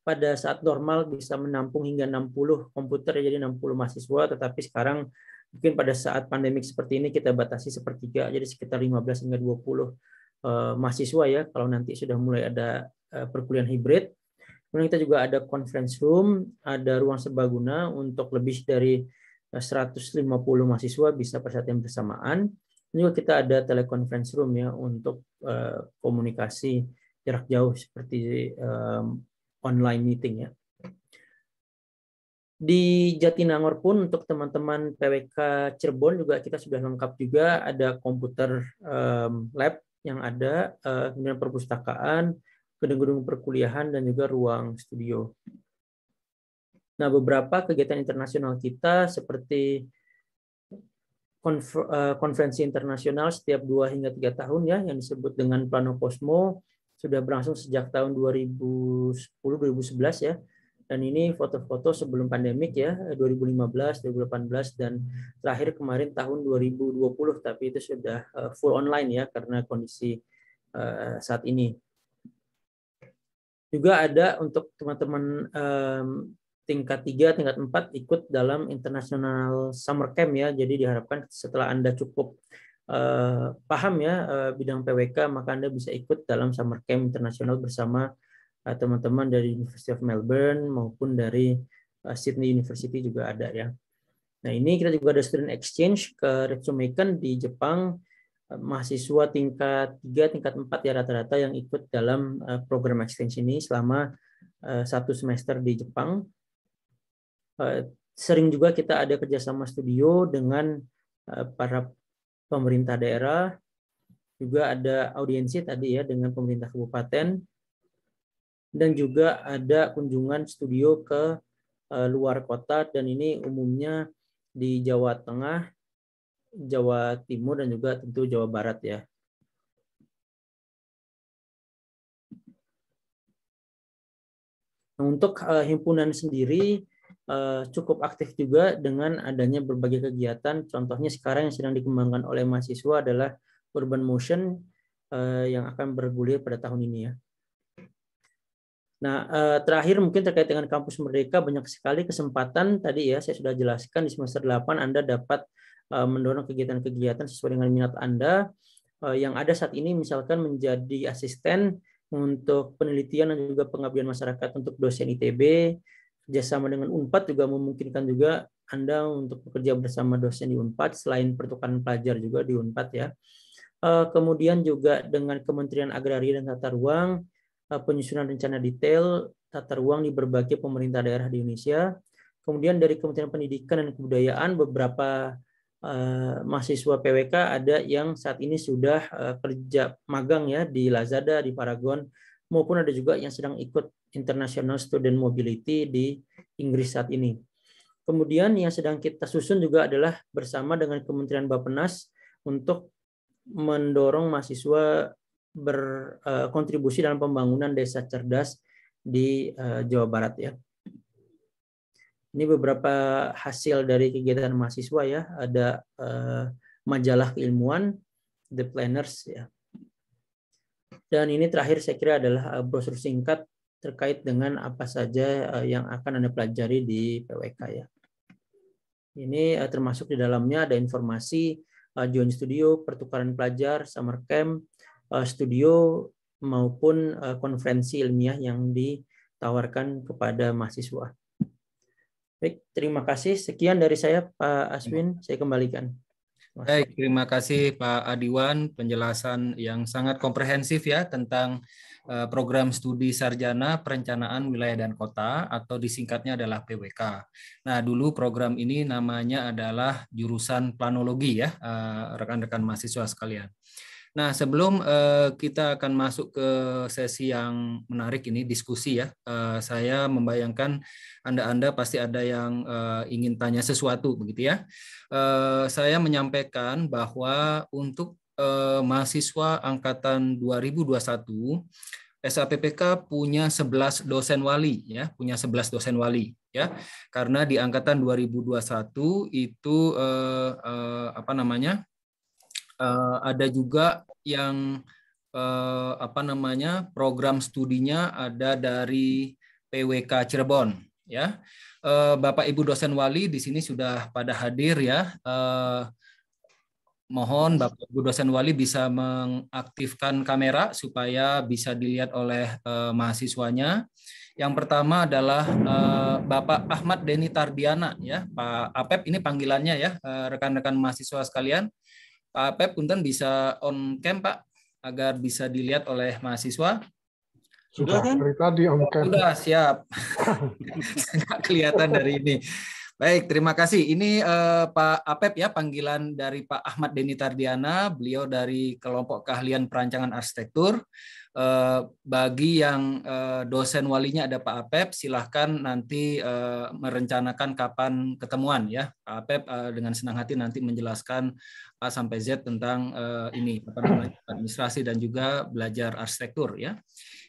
pada saat normal bisa menampung hingga 60 komputer, jadi 60 mahasiswa, tetapi sekarang mungkin pada saat pandemik seperti ini kita batasi sepertiga, jadi sekitar 15 hingga 20 mahasiswa ya, kalau nanti sudah mulai ada perkuliahan hibrid. Kemudian kita juga ada conference room, ada ruang serbaguna untuk lebih dari 150 mahasiswa bisa perhatian bersamaan. Juga kita ada teleconference room ya untuk komunikasi jarak jauh seperti online meeting ya. Di Jatinangor pun untuk teman-teman PWK Cirebon juga kita sudah lengkap juga, ada komputer lab yang ada, kemudian perpustakaan, gedung-gedung perkuliahan, dan juga ruang studio. Nah, beberapa kegiatan internasional kita seperti konferensi internasional setiap 2 hingga 3 tahun ya, yang disebut dengan Plano Cosmo, sudah berlangsung sejak tahun 2010-2011 ya. Dan ini foto-foto sebelum pandemik ya, 2015, 2018, dan terakhir kemarin tahun 2020, tapi itu sudah full online ya karena kondisi saat ini. Juga ada untuk teman-teman tingkat 3, tingkat 4 ikut dalam International Summer Camp ya. Jadi diharapkan setelah Anda cukup paham ya bidang PWK, maka Anda bisa ikut dalam Summer Camp internasional bersama teman-teman dari University of Melbourne maupun dari Sydney University juga ada ya. Nah, ini kita juga ada student exchange ke Ritsumeikan di Jepang, mahasiswa tingkat 3, tingkat 4 ya rata-rata yang ikut dalam program exchange ini selama 1 semester di Jepang. Sering juga kita ada kerjasama studio dengan para pemerintah daerah, juga ada audiensi tadi ya dengan pemerintah kabupaten, dan juga ada kunjungan studio ke luar kota, dan ini umumnya di Jawa Tengah, Jawa Timur, dan juga tentu Jawa Barat ya. Nah, untuk himpunan sendiri cukup aktif juga dengan adanya berbagai kegiatan. Contohnya sekarang yang sedang dikembangkan oleh mahasiswa adalah Urban Motion, yang akan bergulir pada tahun ini ya. Nah, terakhir mungkin terkait dengan Kampus Merdeka, banyak sekali kesempatan tadi ya saya sudah jelaskan di semester 8 Anda dapat mendorong kegiatan-kegiatan sesuai dengan minat Anda. Yang ada saat ini misalkan menjadi asisten untuk penelitian dan juga pengabdian masyarakat untuk dosen ITB, kerjasama dengan UNPAD juga memungkinkan juga Anda untuk bekerja bersama dosen di UNPAD selain pertukaran pelajar juga di UNPAD ya. Kemudian juga dengan Kementerian Agraria dan Tata Ruang, penyusunan rencana detail tata ruang di berbagai pemerintah daerah di Indonesia. Kemudian dari Kementerian Pendidikan dan Kebudayaan, beberapa mahasiswa PWK ada yang saat ini sudah kerja magang ya di Lazada, di Paragon, maupun ada juga yang sedang ikut International Student Mobility di Inggris saat ini. Kemudian yang sedang kita susun juga adalah bersama dengan Kementerian Bappenas untuk mendorong mahasiswa berkontribusi dalam pembangunan desa cerdas di Jawa Barat ya. Ini beberapa hasil dari kegiatan mahasiswa ya. Ada majalah keilmuan, The Planners ya. Dan ini terakhir saya kira adalah brosur singkat terkait dengan apa saja yang akan Anda pelajari di PWK ya. Ini termasuk di dalamnya ada informasi join studio, pertukaran pelajar, summer camp, studio maupun konferensi ilmiah yang ditawarkan kepada mahasiswa. Baik, terima kasih. Sekian dari saya, Pak Aswin. Saya kembalikan. Baik, terima kasih Pak Adiwan, penjelasan yang sangat komprehensif ya tentang program studi sarjana perencanaan wilayah dan kota atau disingkatnya adalah PWK. Nah, dulu program ini namanya adalah jurusan planologi ya, rekan-rekan mahasiswa sekalian. Nah, sebelum kita akan masuk ke sesi yang menarik ini, diskusi ya, saya membayangkan Anda pasti ada yang ingin tanya sesuatu, begitu ya. Saya menyampaikan bahwa untuk mahasiswa angkatan 2021, SAPPK punya 11 dosen wali ya, punya 11 dosen wali ya. Karena di angkatan 2021 itu ada juga yang program studinya ada dari PWK Cirebon ya. Bapak Ibu dosen wali di sini sudah pada hadir ya. Mohon Bapak Ibu dosen wali bisa mengaktifkan kamera supaya bisa dilihat oleh mahasiswanya. Yang pertama adalah Bapak Ahmad Deni Tardiana ya, Pak Apep ini panggilannya ya, rekan-rekan mahasiswa sekalian. Pak Apep punten bisa on cam Pak agar bisa dilihat oleh mahasiswa. Sudah kan? Dari tadi on cam. Sudah siap. Nggak kelihatan dari ini. Baik, terima kasih. Ini Pak Apep ya, panggilan dari Pak Ahmad Deni Tardiana, beliau dari kelompok keahlian perancangan arsitektur. Bagi yang dosen walinya ada Pak Apep, silahkan nanti merencanakan kapan ketemuan ya. Pak Apep dengan senang hati nanti menjelaskan A sampai Z tentang ini administrasi dan juga belajar arsitektur ya.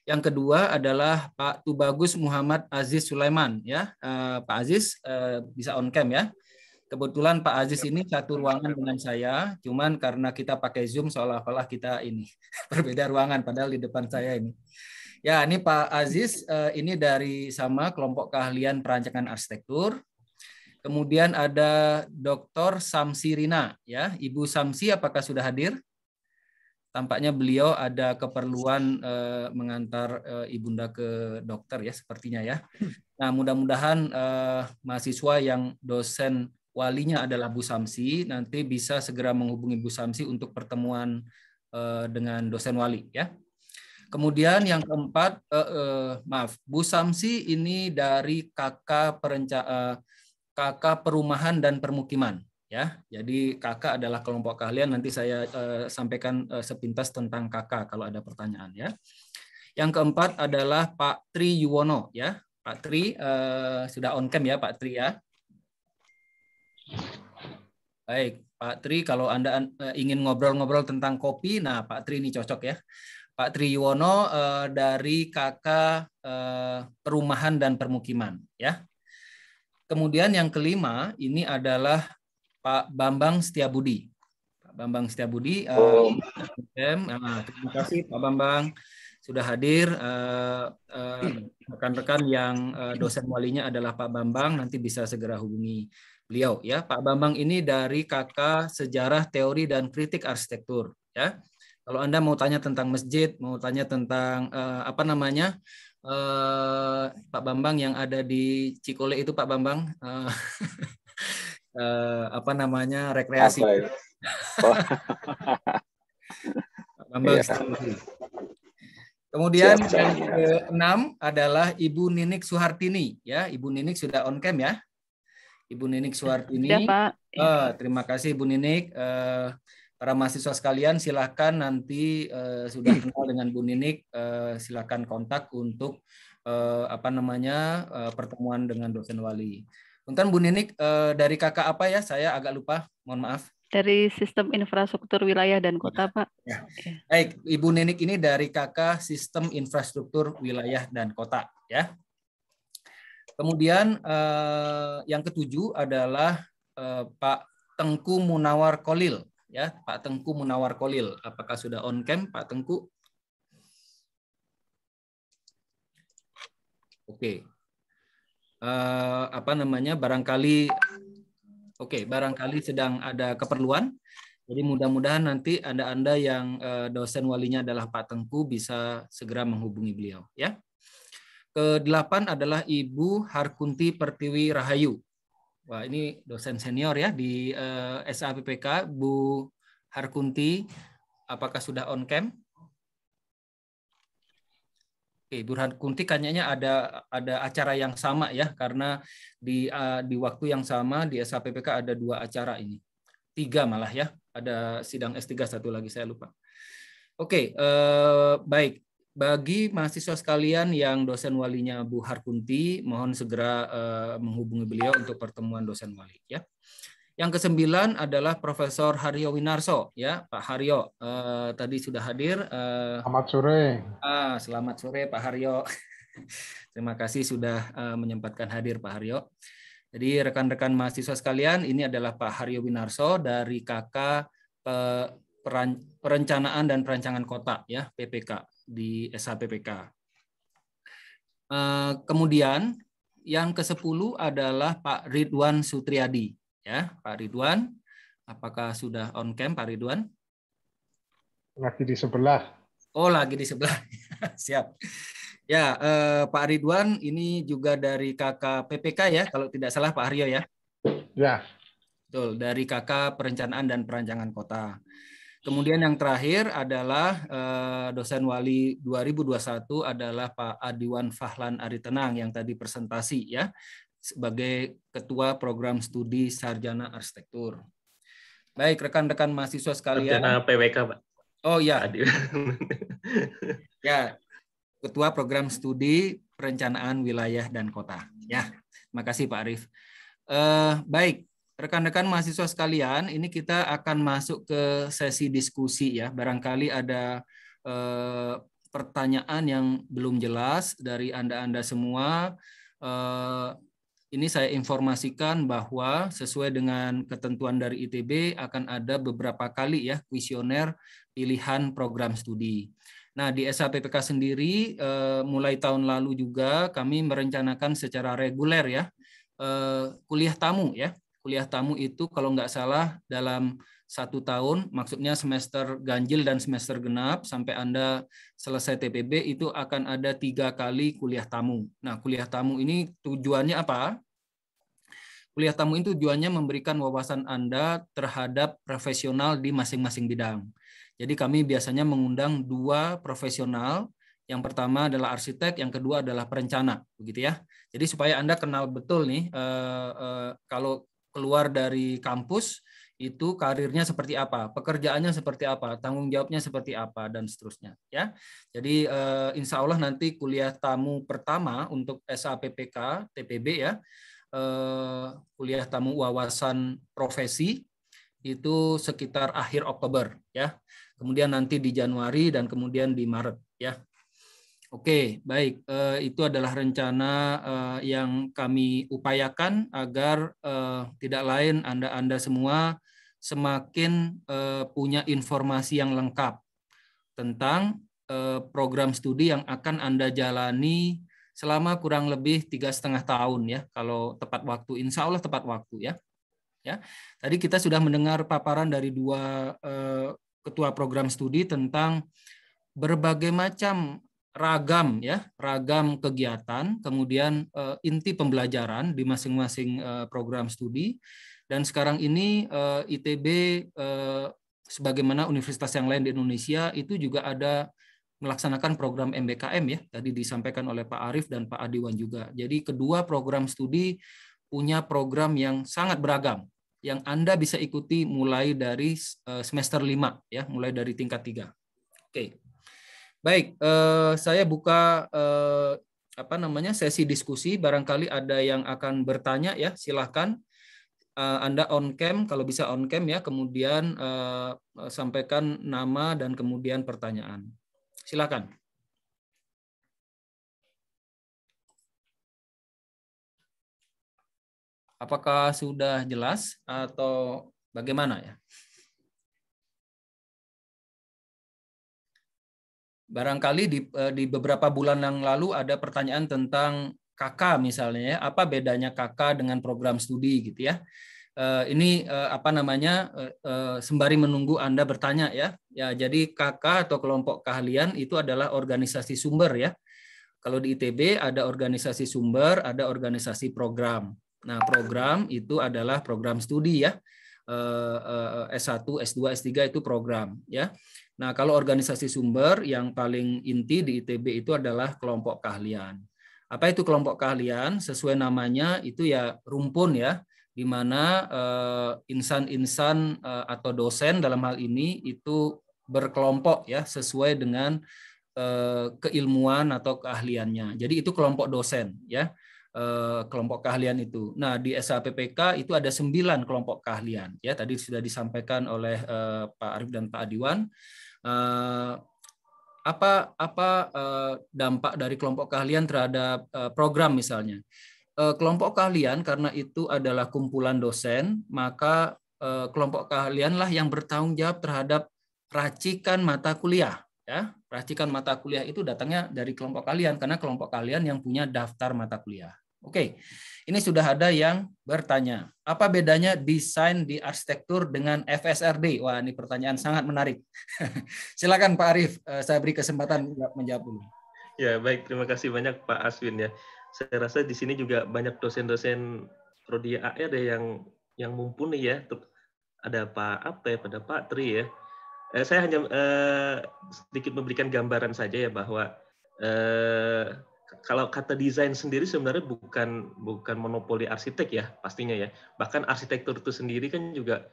Yang kedua adalah Pak Tubagus Muhammad Aziz Sulaiman ya. Pak Aziz bisa on cam ya. Kebetulan Pak Aziz ini satu ruangan dengan saya, cuman karena kita pakai Zoom seolah-olah kita ini berbeda ruangan padahal di depan saya ini. Ya, ini Pak Aziz ini dari sama kelompok keahlian perancangan arsitektur. Kemudian ada Dr. Samsi Rina ya. Ibu Samsi apakah sudah hadir? Tampaknya beliau ada keperluan mengantar ibunda ke dokter ya sepertinya ya. Nah, mudah-mudahan mahasiswa yang dosen walinya adalah Bu Samsi nanti bisa segera menghubungi Bu Samsi untuk pertemuan dengan dosen wali ya. Kemudian yang keempat, Bu Samsi ini dari KK Perumahan dan Permukiman. Ya, jadi KK adalah kelompok keahlian. Nanti saya sampaikan sepintas tentang KK kalau ada pertanyaan ya. Yang keempat adalah Pak Tri Yuwono ya. Pak Tri sudah on cam ya Pak Tri ya. Baik, Pak Tri kalau Anda ingin ngobrol-ngobrol tentang kopi, nah Pak Tri ini cocok ya. Pak Tri Yuwono dari KK Perumahan dan Permukiman ya. Kemudian yang kelima ini adalah Pak Bambang Setiabudi. Pak Bambang Setiabudi. Terima kasih Pak Bambang sudah hadir. Rekan-rekan yang dosen walinya adalah Pak Bambang, nanti bisa segera hubungi beliau ya. Pak Bambang ini dari KK Sejarah Teori dan Kritik Arsitektur ya. Kalau Anda mau tanya tentang masjid, mau tanya tentang Pak Bambang yang ada di Cikole itu Pak Bambang rekreasi. Pak Bambang. Iya. Kemudian yang ke-6 adalah Ibu Ninik Suhartini ya. Ibu Ninik sudah on cam ya. Ibu Ninik Suhartini. Sudah, Pak. Terima kasih Ibu Ninik. Para mahasiswa sekalian silakan nanti sudah kenal dengan Bu Ninik, silakan kontak untuk pertemuan dengan dosen wali. Punten Bu Ninik, dari kakak apa ya? Saya agak lupa, mohon maaf. Dari Sistem Infrastruktur Wilayah dan Kota, Pak. Ya. Baik, Ibu Ninik ini dari KK Sistem Infrastruktur Wilayah dan Kota, ya. Kemudian yang ketujuh adalah Pak Tengku Munawar Kolil, ya, Pak Tengku Munawar Kolil. Apakah sudah on cam, Pak Tengku? Oke. Barangkali sedang ada keperluan. Jadi mudah-mudahan nanti Anda yang dosen walinya adalah Pak Tengku bisa segera menghubungi beliau ya. Ke-8 adalah Ibu Harkunti Pertiwi Rahayu. Wah, ini dosen senior ya di SAPPK. Bu Harkunti, apakah sudah on cam? Oke, Bu Harkunti kayaknya ada acara yang sama ya, karena di waktu yang sama di SAPPK ada 2 acara ini. 3 malah ya, ada sidang S3 satu lagi saya lupa. Oke, baik. Bagi mahasiswa sekalian yang dosen walinya Bu Harkunti, mohon segera menghubungi beliau untuk pertemuan dosen wali ya. Yang ke-9 adalah Profesor Haryo Winarso ya, Pak Haryo tadi sudah hadir. Selamat sore. Selamat sore Pak Haryo. Terima kasih sudah menyempatkan hadir Pak Haryo. Jadi rekan-rekan mahasiswa sekalian, ini adalah Pak Haryo Winarso dari KK Perencanaan dan Perancangan Kota ya, PPK di SAPPK. Kemudian yang ke-10 adalah Pak Ridwan Sutriadi. Ya, Pak Ridwan, apakah sudah on cam Pak Ridwan? Lagi di sebelah. Oh, lagi di sebelah. Siap. Ya, Pak Ridwan ini juga dari KK PPK ya, kalau tidak salah Pak Haryo ya? Ya. Betul, dari KK Perencanaan dan Perancangan Kota. Kemudian yang terakhir adalah dosen wali 2021 adalah Pak Adiwan Fahlan Aritenang yang tadi presentasi ya, sebagai Ketua Program Studi Sarjana Arsitektur. Baik, rekan-rekan mahasiswa sekalian. Sarjana PWK, Pak. Oh ya. Ya, Ketua Program Studi Perencanaan Wilayah dan Kota. Ya, terima kasih Pak Arif. Baik, rekan-rekan mahasiswa sekalian, ini kita akan masuk ke sesi diskusi ya. Barangkali ada pertanyaan yang belum jelas dari Anda semua. Ini saya informasikan bahwa sesuai dengan ketentuan dari ITB akan ada beberapa kali ya kuesioner pilihan program studi. Nah, di SAPPK sendiri mulai tahun lalu juga kami merencanakan secara reguler ya kuliah tamu ya. Kuliah tamu itu kalau nggak salah dalam 1 tahun, maksudnya semester ganjil dan semester genap sampai Anda selesai TPB itu akan ada 3 kali kuliah tamu. Nah, kuliah tamu ini tujuannya apa? Kuliah tamu itu tujuannya memberikan wawasan Anda terhadap profesional di masing-masing bidang. Jadi kami biasanya mengundang 2 profesional. Yang pertama adalah arsitek, yang kedua adalah perencana, begitu ya. Jadi supaya Anda kenal betul nih kalau keluar dari kampus itu karirnya seperti apa, pekerjaannya seperti apa, tanggung jawabnya seperti apa, dan seterusnya. Ya, jadi insya Allah nanti kuliah tamu pertama untuk SAPPK TPB ya, kuliah tamu wawasan profesi itu sekitar akhir Oktober ya, kemudian nanti di Januari dan kemudian di Maret ya. Oke, baik. Itu adalah rencana yang kami upayakan agar tidak lain Anda semua semakin punya informasi yang lengkap tentang program studi yang akan Anda jalani selama kurang lebih 3,5 tahun ya. Kalau tepat waktu, insya Allah tepat waktu ya. Ya, tadi kita sudah mendengar paparan dari dua ketua program studi tentang berbagai macam ragam kegiatan, kemudian inti pembelajaran di masing-masing program studi. Dan sekarang ini ITB sebagaimana universitas yang lain di Indonesia itu juga ada melaksanakan program MBKM ya, tadi disampaikan oleh Pak Arief dan Pak Adiwan juga. Jadi kedua program studi punya program yang sangat beragam yang Anda bisa ikuti mulai dari semester 5 ya, mulai dari tingkat 3. Oke. Baik, saya buka sesi diskusi, barangkali ada yang akan bertanya ya, silahkan. Anda on cam, kalau bisa on cam ya, kemudian sampaikan nama dan kemudian pertanyaan. Silakan. Apakah sudah jelas atau bagaimana ya? Barangkali di beberapa bulan yang lalu ada pertanyaan tentang KK misalnya ya, apa bedanya KK dengan program studi gitu ya. Ini sembari menunggu Anda bertanya ya. Ya, jadi KK atau kelompok keahlian itu adalah organisasi sumber ya. Kalau di ITB ada organisasi sumber, ada organisasi program. Nah, program itu adalah program studi ya. S1, S2, S3 itu program ya. Nah, kalau organisasi sumber yang paling inti di ITB itu adalah kelompok keahlian. Apa itu kelompok keahlian? Sesuai namanya itu ya rumpun ya, di mana insan-insan atau dosen dalam hal ini itu berkelompok ya sesuai dengan keilmuan atau keahliannya. Jadi itu kelompok dosen ya, kelompok keahlian itu. Nah, di SAPPK itu ada 9 kelompok keahlian ya, tadi sudah disampaikan oleh Pak Arief dan Pak Adiwan. Apa dampak dari kelompok keahlian terhadap program misalnya? Kelompok keahlian karena itu adalah kumpulan dosen, maka kelompok keahlianlah yang bertanggung jawab terhadap racikan mata kuliah. Ya, racikan mata kuliah itu datangnya dari kelompok keahlian karena kelompok keahlian yang punya daftar mata kuliah. Oke, ini sudah ada yang bertanya. Apa bedanya desain di arsitektur dengan FSRD? Wah, ini pertanyaan sangat menarik. Silakan Pak Arief, saya beri kesempatan menjawab dulu. Ya, baik. Terima kasih banyak Pak Aswin ya. Saya rasa di sini juga banyak dosen-dosen prodi AR yang mumpuni ya. Ada Pak Tri ya. Saya hanya sedikit memberikan gambaran saja ya bahwa kalau kata desain sendiri sebenarnya bukan monopoli arsitek ya pastinya ya. Bahkan arsitektur itu sendiri kan juga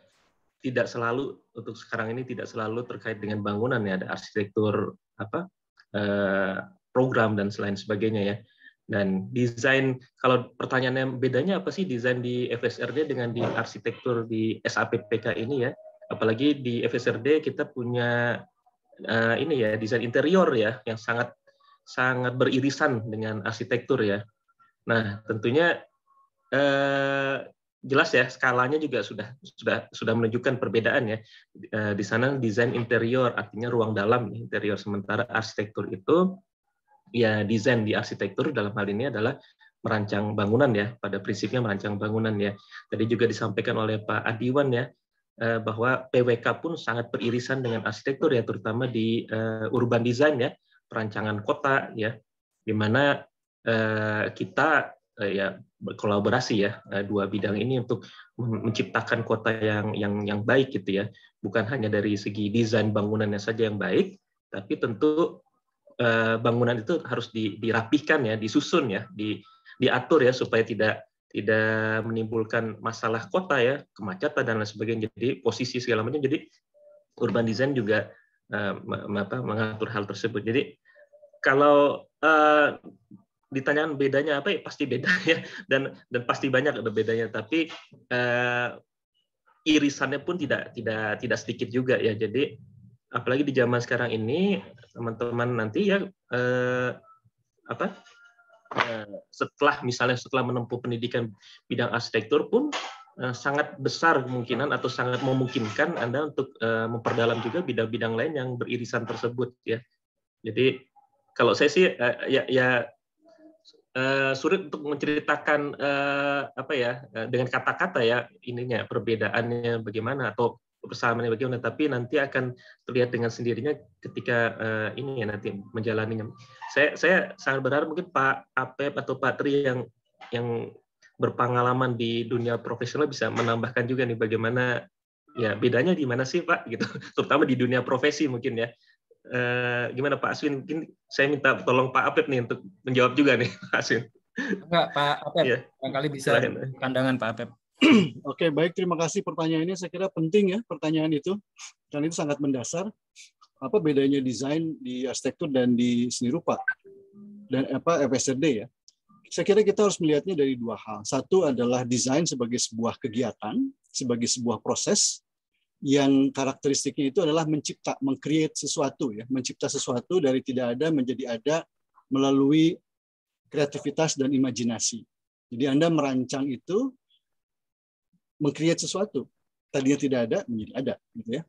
tidak selalu untuk sekarang ini tidak selalu terkait dengan bangunan ya. Ada arsitektur program dan selain sebagainya ya. Dan desain, kalau pertanyaannya bedanya apa sih desain di FSRD dengan di arsitektur di SAPPK ini ya? Apalagi di FSRD kita punya desain interior ya yang sangat beririsan dengan arsitektur ya. Nah, tentunya jelas ya skalanya juga sudah menunjukkan perbedaan ya. Di sana desain interior artinya ruang dalam interior, sementara arsitektur itu ya desain di arsitektur dalam hal ini adalah merancang bangunan ya, pada prinsipnya merancang bangunan ya. Tadi juga disampaikan oleh Pak Adiwan ya, bahwa PWK pun sangat beririsan dengan arsitektur ya, terutama di urban design ya, perancangan kota ya, di mana kita ya berkolaborasi ya dua bidang ini untuk menciptakan kota yang baik gitu ya, bukan hanya dari segi desain bangunannya saja yang baik, tapi tentu bangunan itu harus dirapihkan ya, disusun ya, diatur ya supaya tidak menimbulkan masalah kota ya, kemacetan dan lain sebagainya. Jadi posisi segala macam. Jadi urban design juga mengatur hal tersebut. Jadi kalau ditanyakan bedanya apa ya, pasti beda ya, dan pasti banyak ada bedanya. Tapi irisannya pun tidak sedikit juga ya. Jadi apalagi di zaman sekarang ini teman-teman nanti ya setelah menempuh pendidikan bidang arsitektur pun sangat besar kemungkinan atau sangat memungkinkan Anda untuk memperdalam juga bidang-bidang lain yang beririsan tersebut ya. Jadi kalau saya sih sulit untuk menceritakan dengan kata-kata ya ininya perbedaannya bagaimana atau persamaannya bagaimana, tapi nanti akan terlihat dengan sendirinya ketika ini ya nanti menjalaninya. Saya sangat berharap mungkin Pak Apep atau Pak Tri yang berpengalaman di dunia profesional bisa menambahkan juga nih bagaimana ya bedanya di mana sih Pak gitu, terutama di dunia profesi mungkin ya. Gimana Pak Aswin? Mungkin saya minta tolong Pak Apep nih untuk menjawab juga nih Pak Aswin. Enggak, Pak Apep. Ya. Barangkali bisa pandangan Pak Apep. Oke, baik. Terima kasih pertanyaannya. Saya kira penting ya pertanyaan itu. Dan itu sangat mendasar. Apa bedanya desain di arsitektur dan di seni rupa? Dan FSRD ya. Saya kira kita harus melihatnya dari dua hal. Satu adalah desain sebagai sebuah kegiatan, sebagai sebuah proses, yang karakteristiknya itu adalah meng-create sesuatu ya, mencipta sesuatu dari tidak ada menjadi ada melalui kreativitas dan imajinasi. Jadi Anda merancang itu meng-create sesuatu. Tadinya tidak ada menjadi ada gitu ya.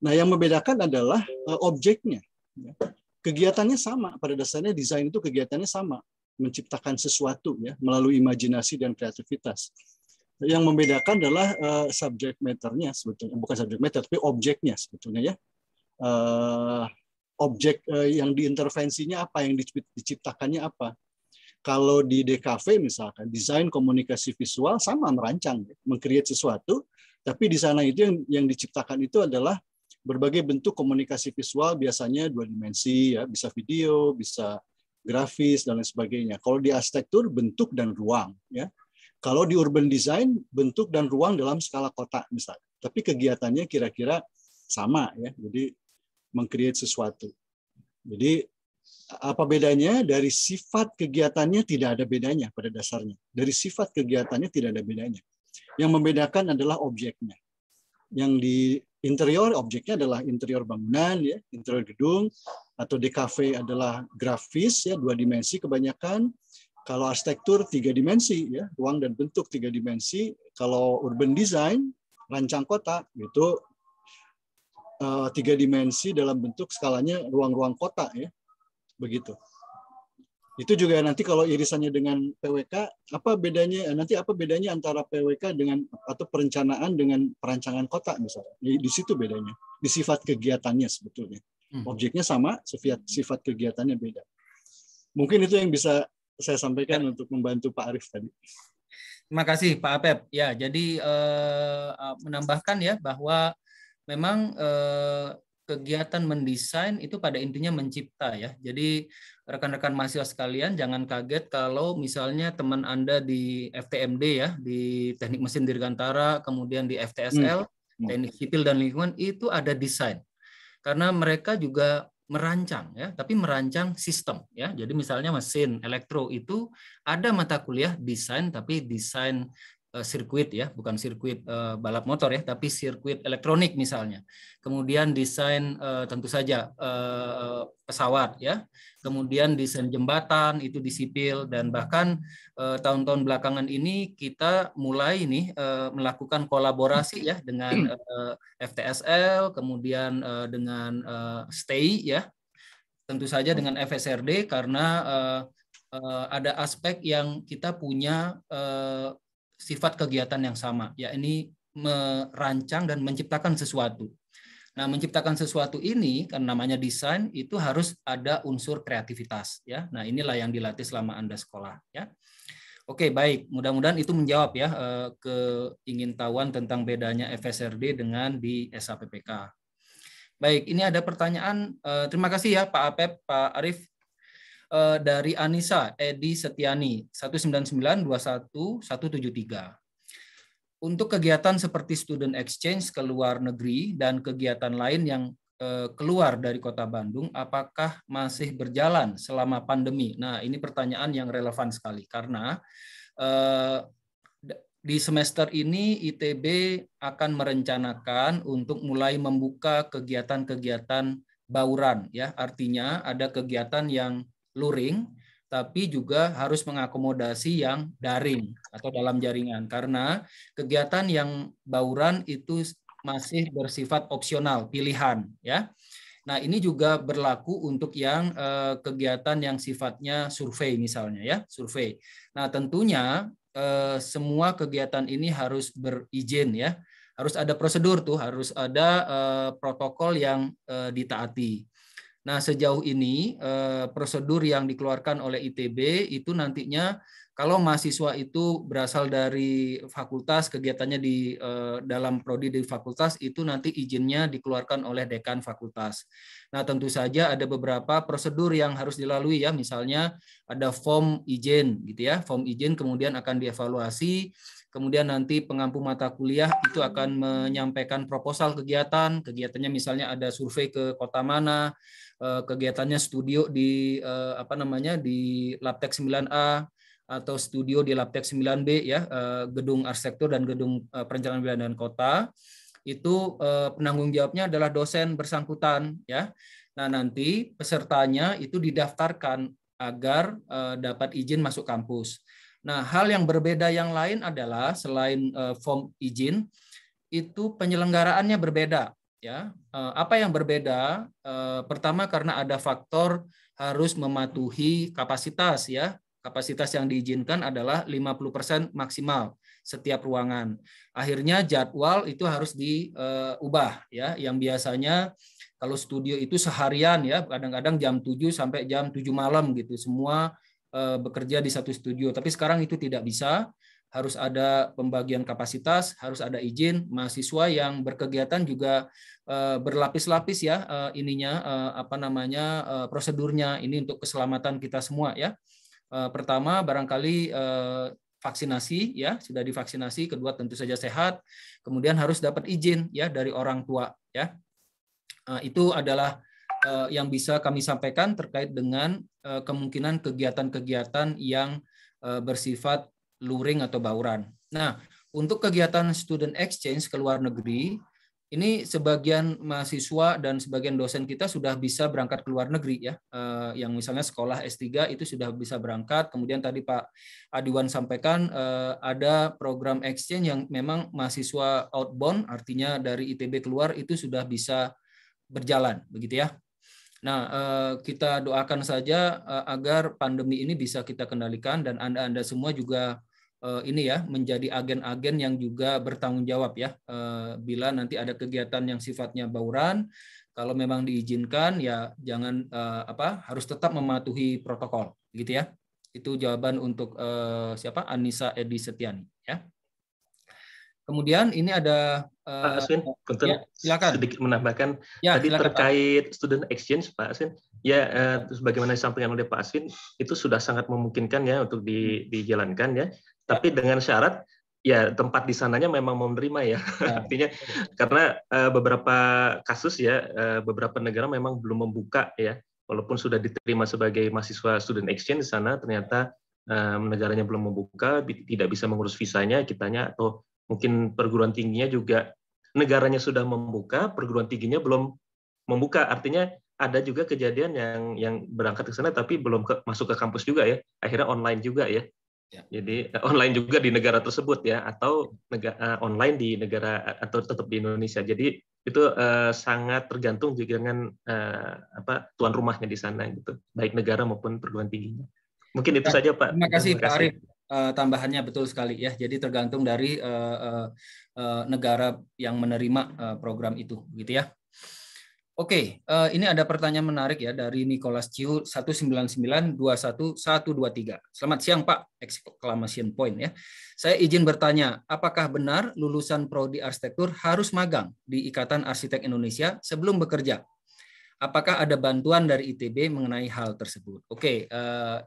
Nah, yang membedakan adalah objeknya. Kegiatannya sama, pada dasarnya desain itu kegiatannya sama, menciptakan sesuatu ya melalui imajinasi dan kreativitas. Yang membedakan adalah subject matter-nya sebetulnya, bukan subject matter, tapi objeknya sebetulnya ya. Objek yang diintervensinya apa, yang diciptakannya apa. Kalau di DKV misalkan, desain komunikasi visual sama merancang, meng-create sesuatu, tapi di sana itu yang diciptakan itu adalah berbagai bentuk komunikasi visual, biasanya 2 dimensi, ya, bisa video, bisa grafis, dan lain sebagainya. Kalau di arsitektur, bentuk dan ruang. Ya. Kalau di urban design, bentuk dan ruang dalam skala kota misalnya. Tapi kegiatannya kira-kira sama, ya. Jadi meng-create sesuatu. Jadi apa bedanya? Dari sifat kegiatannya tidak ada bedanya pada dasarnya. Dari sifat kegiatannya tidak ada bedanya. Yang membedakan adalah objeknya. Yang di interior, objeknya adalah interior bangunan, ya, interior gedung, atau DKV adalah grafis, ya, 2 dimensi kebanyakan. Kalau arsitektur 3 dimensi, ya, ruang dan bentuk 3 dimensi. Kalau urban design, rancang kota, itu 3 dimensi dalam bentuk skalanya ruang-ruang kota, ya, begitu. Itu juga nanti kalau irisannya dengan PWK, apa bedanya? Nanti apa bedanya antara PWK dengan atau perencanaan dengan perancangan kota misalnya? Di situ bedanya, di sifat kegiatannya sebetulnya. Objeknya sama, sifat kegiatannya beda. Mungkin itu yang bisa saya sampaikan untuk membantu Pak Arief tadi. Terima kasih Pak Apep. Ya, jadi menambahkan ya bahwa memang kegiatan mendesain itu pada intinya mencipta ya. Jadi rekan-rekan mahasiswa sekalian jangan kaget kalau misalnya teman Anda di FTMD ya, di Teknik Mesin Dirgantara, kemudian di FTSL, Teknik Sipil dan Lingkungan itu ada desain. Karena mereka juga merancang ya, tapi merancang sistem ya. Jadi misalnya mesin, elektro itu ada mata kuliah desain, tapi desain sirkuit ya, bukan sirkuit balap motor ya, tapi sirkuit elektronik misalnya. Kemudian desain tentu saja pesawat ya. Kemudian desain jembatan itu di sipil, dan bahkan tahun-tahun belakangan ini kita mulai nih melakukan kolaborasi ya dengan FTSL, kemudian dengan STEI ya. Tentu saja dengan FSRD karena ada aspek yang kita punya sifat kegiatan yang sama, ya ini merancang dan menciptakan sesuatu. Nah, menciptakan sesuatu ini kan namanya desain itu harus ada unsur kreativitas, ya. Nah, inilah yang dilatih selama Anda sekolah, ya. Oke, baik. Mudah-mudahan itu menjawab ya keingintahuan tentang bedanya FSRD dengan di SAPPK. Baik, ini ada pertanyaan. Terima kasih ya Pak Apep, Pak Arief. Dari Anissa Edi Setiani 199217173. Untuk kegiatan seperti student exchange ke luar negeri dan kegiatan lain yang keluar dari Kota Bandung, apakah masih berjalan selama pandemi? Nah, ini pertanyaan yang relevan sekali karena di semester ini ITB akan merencanakan untuk mulai membuka kegiatan-kegiatan bauran ya, artinya ada kegiatan yang luring, tapi juga harus mengakomodasi yang daring atau dalam jaringan, karena kegiatan yang bauran itu masih bersifat opsional, pilihan, ya. Nah, ini juga berlaku untuk yang kegiatan yang sifatnya survei misalnya, ya, survei. Nah, tentunya semua kegiatan ini harus berizin, ya. Harus ada prosedur tuh, harus ada protokol yang ditaati. Nah, sejauh ini prosedur yang dikeluarkan oleh ITB itu nantinya kalau mahasiswa itu berasal dari fakultas, kegiatannya di dalam prodi di fakultas, itu nanti izinnya dikeluarkan oleh dekan fakultas. Nah, tentu saja ada beberapa prosedur yang harus dilalui, ya. Misalnya ada form izin gitu, ya. Form izin kemudian akan dievaluasi. Kemudian nanti pengampu mata kuliah itu akan menyampaikan proposal kegiatan. Kegiatannya misalnya ada survei ke kota mana, kegiatannya studio di di Labtek 9A atau studio di Labtek 9B, ya, gedung arsitektur dan gedung perencanaan wilayah dan kota. Itu penanggung jawabnya adalah dosen bersangkutan, ya. Nah, nanti pesertanya itu didaftarkan agar dapat izin masuk kampus. Nah, hal yang berbeda yang lain adalah selain form izin, itu penyelenggaraannya berbeda, ya. Apa yang berbeda? Pertama karena ada faktor harus mematuhi kapasitas, ya. Kapasitas yang diizinkan adalah 50% maksimal setiap ruangan. Akhirnya jadwal itu harus diubah, ya. Yang biasanya kalau studio itu seharian, ya, kadang-kadang jam 7 sampai jam 7 malam gitu, semua bekerja di satu studio. Tapi sekarang itu tidak bisa. Harus ada pembagian kapasitas, harus ada izin. Mahasiswa yang berkegiatan juga berlapis-lapis, ya, prosedurnya ini untuk keselamatan kita semua, ya. Pertama barangkali vaksinasi, ya, sudah divaksinasi. Kedua tentu saja sehat. Kemudian harus dapat izin, ya, dari orang tua, ya. Itu adalah yang bisa kami sampaikan terkait dengan kemungkinan kegiatan-kegiatan yang bersifat luring atau bauran. Nah, untuk kegiatan student exchange ke luar negeri, ini sebagian mahasiswa dan sebagian dosen kita sudah bisa berangkat ke luar negeri, ya. Yang misalnya sekolah S3 itu sudah bisa berangkat. Kemudian tadi Pak Adiwan sampaikan ada program exchange yang memang mahasiswa outbound, artinya dari ITB keluar itu sudah bisa berjalan, begitu, ya. Nah, kita doakan saja agar pandemi ini bisa kita kendalikan dan Anda semua juga ini, ya, menjadi agen-agen yang juga bertanggung jawab, ya. Bila nanti ada kegiatan yang sifatnya bauran, kalau memang diizinkan, ya jangan harus tetap mematuhi protokol, gitu, ya. Itu jawaban untuk Anissa Edi Setiani, ya. Kemudian ini ada Pak Aswin, ya, silakan. Sedikit menambahkan, ya, tadi silakan, terkait Pak. Student exchange, Pak Aswin, ya, sebagaimana disampaikan oleh Pak Aswin, itu sudah sangat memungkinkan, ya, untuk dijalankan, ya. Tapi dengan syarat, ya, tempat di sananya memang mau menerima, ya. Artinya karena beberapa kasus, ya, beberapa negara memang belum membuka, ya, walaupun sudah diterima sebagai mahasiswa student exchange di sana, ternyata negaranya belum membuka, tidak bisa mengurus visanya kitanya, atau mungkin perguruan tingginya juga negaranya sudah membuka, perguruan tingginya belum membuka. Artinya ada juga kejadian yang berangkat ke sana tapi belum masuk ke kampus juga, ya. Akhirnya online juga, ya. Jadi online juga di negara tersebut, ya, atau online di negara atau tetap di Indonesia. Jadi itu sangat tergantung juga dengan tuan rumahnya di sana, gitu, baik negara maupun perguruan tingginya. Mungkin itu saja, Pak. Terima kasih, Pak Arif. Tambahannya betul sekali, ya. Jadi tergantung dari negara yang menerima program itu, gitu, ya. Oke, ini ada pertanyaan menarik, ya, dari Nicholas Ciu 199211123. Selamat siang, Pak! Exclamation point, ya. Saya izin bertanya, apakah benar lulusan prodi arsitektur harus magang di Ikatan Arsitek Indonesia sebelum bekerja? Apakah ada bantuan dari ITB mengenai hal tersebut? Oke,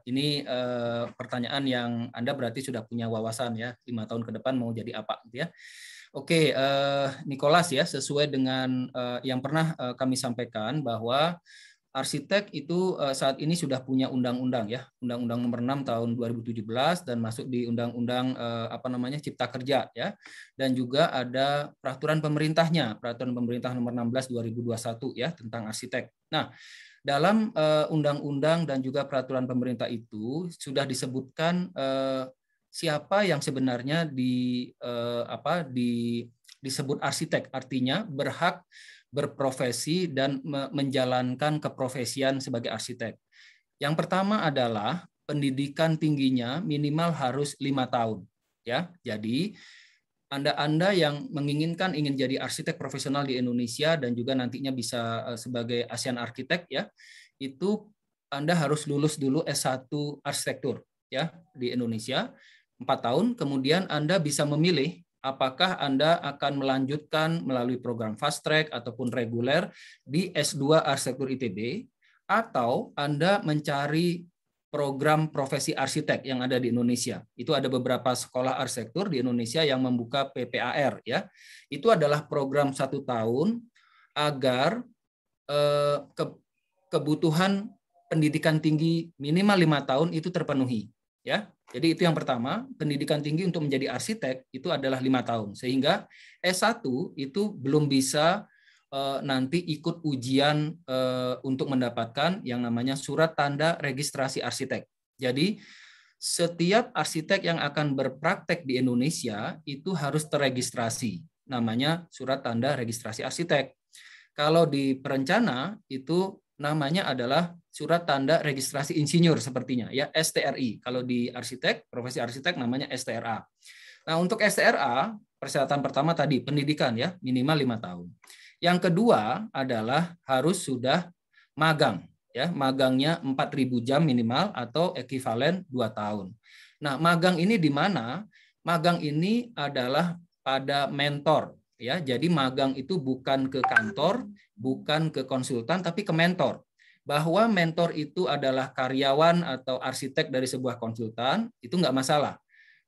ini pertanyaan yang Anda berarti sudah punya wawasan, ya, 5 tahun ke depan mau jadi apa, gitu, ya. Oke, Nicholas, ya, sesuai dengan yang pernah kami sampaikan bahwa arsitek itu saat ini sudah punya undang-undang, ya, Undang-Undang Nomor 6 Tahun 2017 dan masuk di Undang-Undang Cipta Kerja, ya, dan juga ada peraturan pemerintahnya, Peraturan Pemerintah Nomor 16 2021, ya, tentang arsitek. Nah, Dalam undang-undang dan juga peraturan pemerintah itu sudah disebutkan siapa yang sebenarnya disebut arsitek, artinya berhak berprofesi dan menjalankan keprofesian sebagai arsitek. Yang pertama adalah pendidikan tingginya minimal harus 5 tahun. Ya, jadi Anda yang ingin jadi arsitek profesional di Indonesia dan juga nantinya bisa sebagai ASEAN Arsitek ya, itu Anda harus lulus dulu S1 arsitektur ya di Indonesia 4 tahun, kemudian Anda bisa memilih apakah Anda akan melanjutkan melalui program fast track ataupun reguler di S2 arsitektur ITB, atau Anda mencari program profesi arsitek yang ada di Indonesia. Itu ada beberapa sekolah arsitektur di Indonesia yang membuka PPAR ya. Itu adalah program 1 tahun agar kebutuhan pendidikan tinggi minimal 5 tahun itu terpenuhi ya. Jadi itu yang pertama, pendidikan tinggi untuk menjadi arsitek itu adalah 5 tahun. Sehingga S1 itu belum bisa nanti ikut ujian untuk mendapatkan yang namanya surat tanda registrasi arsitek. Jadi setiap arsitek yang akan berpraktek di Indonesia itu harus terregistrasi, namanya surat tanda registrasi arsitek. Kalau di perencana itu namanya adalah surat tanda registrasi insinyur sepertinya ya, STRI. Kalau di arsitek, profesi arsitek namanya STRA. Nah, untuk STRA persyaratan pertama tadi pendidikan ya, minimal 5 tahun. Yang kedua adalah harus sudah magang ya, magangnya 4.000 jam minimal atau ekivalen 2 tahun. Nah, magang ini di mana? Magang ini adalah pada mentor ya. Jadi magang itu bukan ke kantor, bukan ke konsultan, tapi ke mentor. Bahwa mentor itu adalah karyawan atau arsitek dari sebuah konsultan, itu nggak masalah.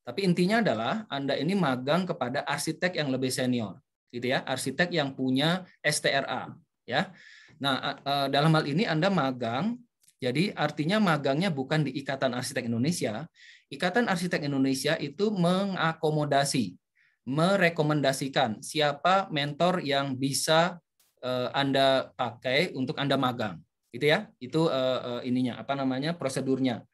Tapi intinya adalah Anda ini magang kepada arsitek yang lebih senior, gitu ya, arsitek yang punya STRA, ya. Nah, dalam hal ini Anda magang, jadi artinya magangnya bukan di Ikatan Arsitek Indonesia. Ikatan Arsitek Indonesia itu mengakomodasi, merekomendasikan siapa mentor yang bisa Anda pakai untuk Anda magang, gitu ya. Itu ininya, apa namanya, prosedurnya.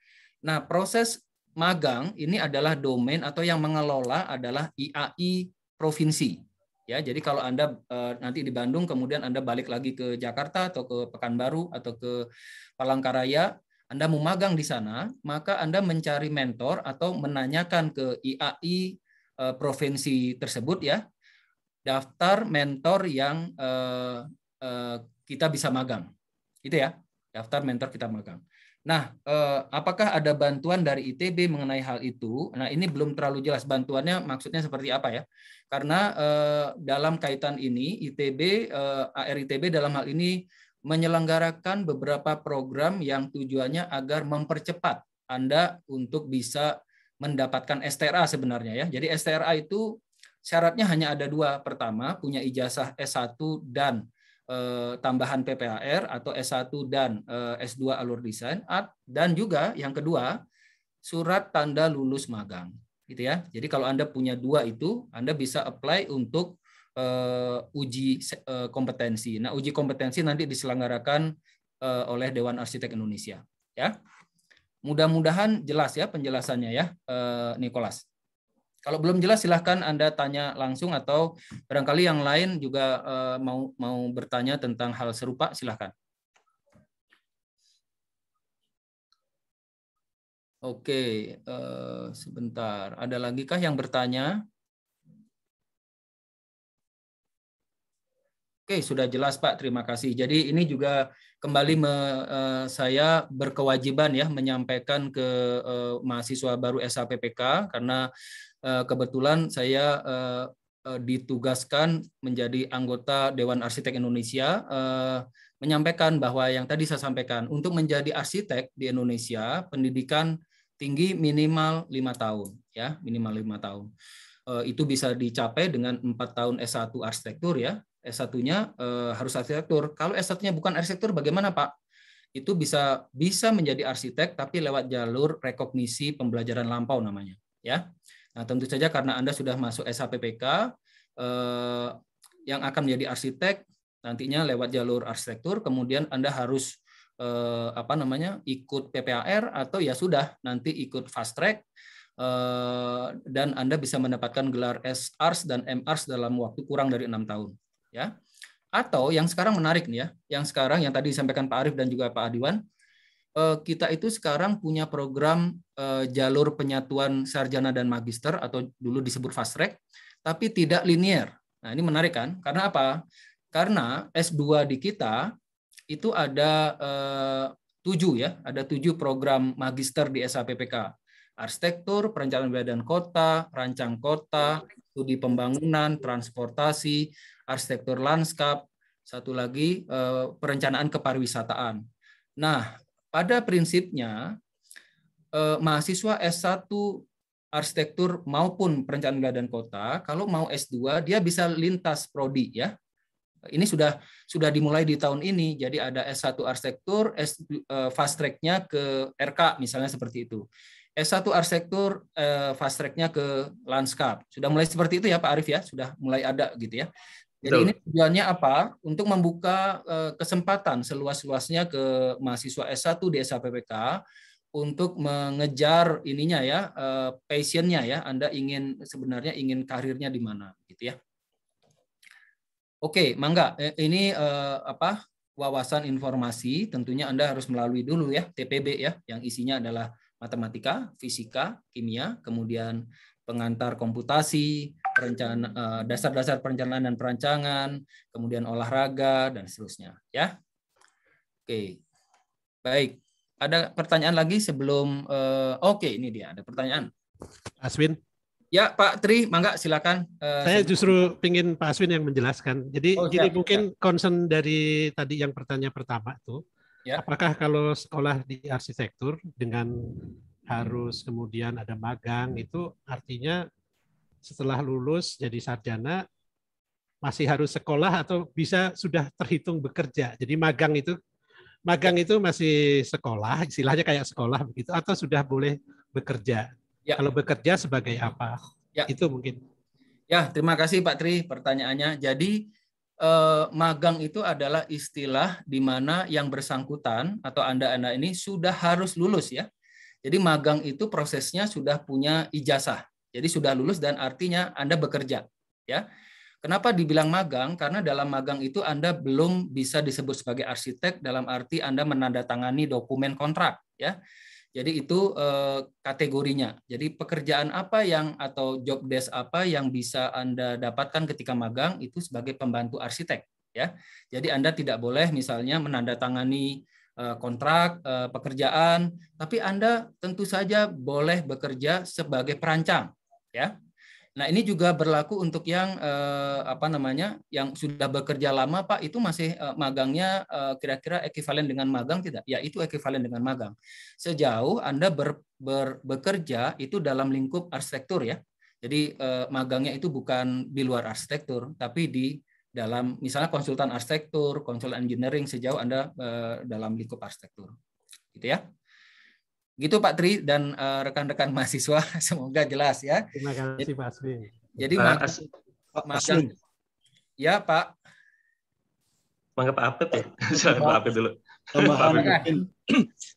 Nah, proses magang ini adalah domain atau yang mengelola adalah IAI provinsi. Ya, jadi kalau Anda nanti di Bandung, kemudian Anda balik lagi ke Jakarta atau ke Pekanbaru atau ke Palangkaraya, Anda mau magang di sana, maka Anda mencari mentor atau menanyakan ke IAI provinsi tersebut ya, daftar mentor yang kita bisa magang. Itu ya, daftar mentor kita magang. Nah, apakah ada bantuan dari ITB mengenai hal itu? Nah, ini belum terlalu jelas bantuannya maksudnya seperti apa ya. Karena dalam kaitan ini ITB, ARITB dalam hal ini menyelenggarakan beberapa program yang tujuannya agar mempercepat Anda untuk bisa mendapatkan STRA sebenarnya ya. Jadi STRA itu syaratnya hanya ada 2. Pertama, punya ijazah S1 dan tambahan PPAR atau S1 dan S2 alur desain, dan juga yang kedua surat tanda lulus magang, gitu ya. Jadi kalau Anda punya 2 itu, Anda bisa apply untuk uji kompetensi. Nah, uji kompetensi nanti diselenggarakan oleh Dewan Arsitek Indonesia, ya. Mudah-mudahan jelas ya penjelasannya ya, Nicholas. Kalau belum jelas silahkan Anda tanya langsung atau barangkali yang lain juga mau bertanya tentang hal serupa, silahkan. Oke, sebentar. Ada lagi kah yang bertanya? Oke, sudah jelas Pak, terima kasih. Jadi ini juga kembali saya berkewajiban ya menyampaikan ke mahasiswa baru SAPPK karena kebetulan saya ditugaskan menjadi anggota Dewan Arsitek Indonesia, menyampaikan bahwa yang tadi saya sampaikan, untuk menjadi arsitek di Indonesia pendidikan tinggi minimal 5 tahun ya, minimal 5 tahun. Itu bisa dicapai dengan 4 tahun S1 arsitektur ya. S1-nya harus arsitektur. Kalau S1-nya bukan arsitektur bagaimana Pak? Itu bisa menjadi arsitek tapi lewat jalur rekognisi pembelajaran lampau namanya ya. Nah, tentu saja karena Anda sudah masuk SAPPK yang akan menjadi arsitek nantinya lewat jalur arsitektur, kemudian Anda harus ikut PPAR atau ya sudah nanti ikut fast track dan Anda bisa mendapatkan gelar SARS dan MARS dalam waktu kurang dari 6 tahun, ya. Atau yang sekarang menarik nih ya, yang tadi disampaikan Pak Arief dan juga Pak Adiwan, kita itu sekarang punya program jalur penyatuan sarjana dan magister atau dulu disebut fast track, tapi tidak linear. Nah, ini menarik kan? Karena apa? Karena S2 di kita itu ada 7 ya, ada 7 program magister di SAPPK. Arsitektur, perencanaan wilayah dan kota, rancang kota, studi pembangunan, transportasi, arsitektur lanskap, satu lagi perencanaan kepariwisataan. Nah, pada prinsipnya mahasiswa S1 arsitektur maupun perencanaan wilayah dan kota, kalau mau S2 dia bisa lintas prodi ya. Ini sudah dimulai di tahun ini. Jadi ada S1 arsitektur, fast track-nya ke RK misalnya seperti itu. S1 arsitektur fast track-nya ke lanskap. Sudah mulai seperti itu ya Pak Arief ya, sudah mulai ada gitu ya. Jadi ini tujuannya apa? Untuk membuka kesempatan seluas-luasnya ke mahasiswa S1 di SAPPK untuk mengejar ininya ya, passion-nya ya. Anda sebenarnya ingin karirnya di mana gitu ya. Oke, mangga. Ini wawasan informasi. Tentunya Anda harus melalui dulu ya TPB ya, yang isinya adalah matematika, fisika, kimia, kemudian pengantar komputasi, dasar-dasar perencanaan dan perancangan, kemudian olahraga dan seterusnya. Ya, oke, baik. Ada pertanyaan lagi sebelum? Oke, ini dia ada pertanyaan. Aswin. Ya, Pak Tri, mangga silakan. Saya justru ingin Pak Aswin yang menjelaskan. Jadi gini, mungkin concern dari tadi yang pertanyaan pertama itu, apakah kalau sekolah di arsitektur dengan harus kemudian ada magang, itu artinya setelah lulus jadi sarjana masih harus sekolah atau bisa sudah terhitung bekerja? Jadi magang itu masih sekolah, istilahnya kayak sekolah begitu, atau sudah boleh bekerja? Ya. Kalau bekerja sebagai apa? Ya. Itu mungkin. Ya, terima kasih Pak Tri pertanyaannya. Jadi magang itu adalah istilah di mana yang bersangkutan atau Anda ini sudah harus lulus ya. Jadi magang itu prosesnya sudah punya ijazah. Jadi sudah lulus dan artinya Anda bekerja ya. Kenapa dibilang magang? Karena dalam magang itu Anda belum bisa disebut sebagai arsitek dalam arti Anda menandatangani dokumen kontrak ya. Jadi itu kategorinya. Jadi pekerjaan apa atau job desk apa yang bisa Anda dapatkan ketika magang itu sebagai pembantu arsitek ya. Jadi Anda tidak boleh misalnya menandatangani kontrak pekerjaan, tapi Anda tentu saja boleh bekerja sebagai perancang ya. Nah, ini juga berlaku untuk yang yang sudah bekerja lama, Pak, itu masih magangnya kira-kira ekivalen dengan magang tidak? Ya, itu ekivalen dengan magang. Sejauh Anda bekerja itu dalam lingkup arsitektur ya. Jadi magangnya itu bukan di luar arsitektur, tapi di dalam misalnya konsultan arsitektur, konsultan engineering sejauh Anda dalam lingkup arsitektur. Gitu ya. Gitu Pak Tri dan rekan-rekan mahasiswa, semoga jelas ya. Terima kasih Pak Aswin. Jadi magang, ya Pak. Mangga Pak Apep ya. Silakan Pak Apep dulu.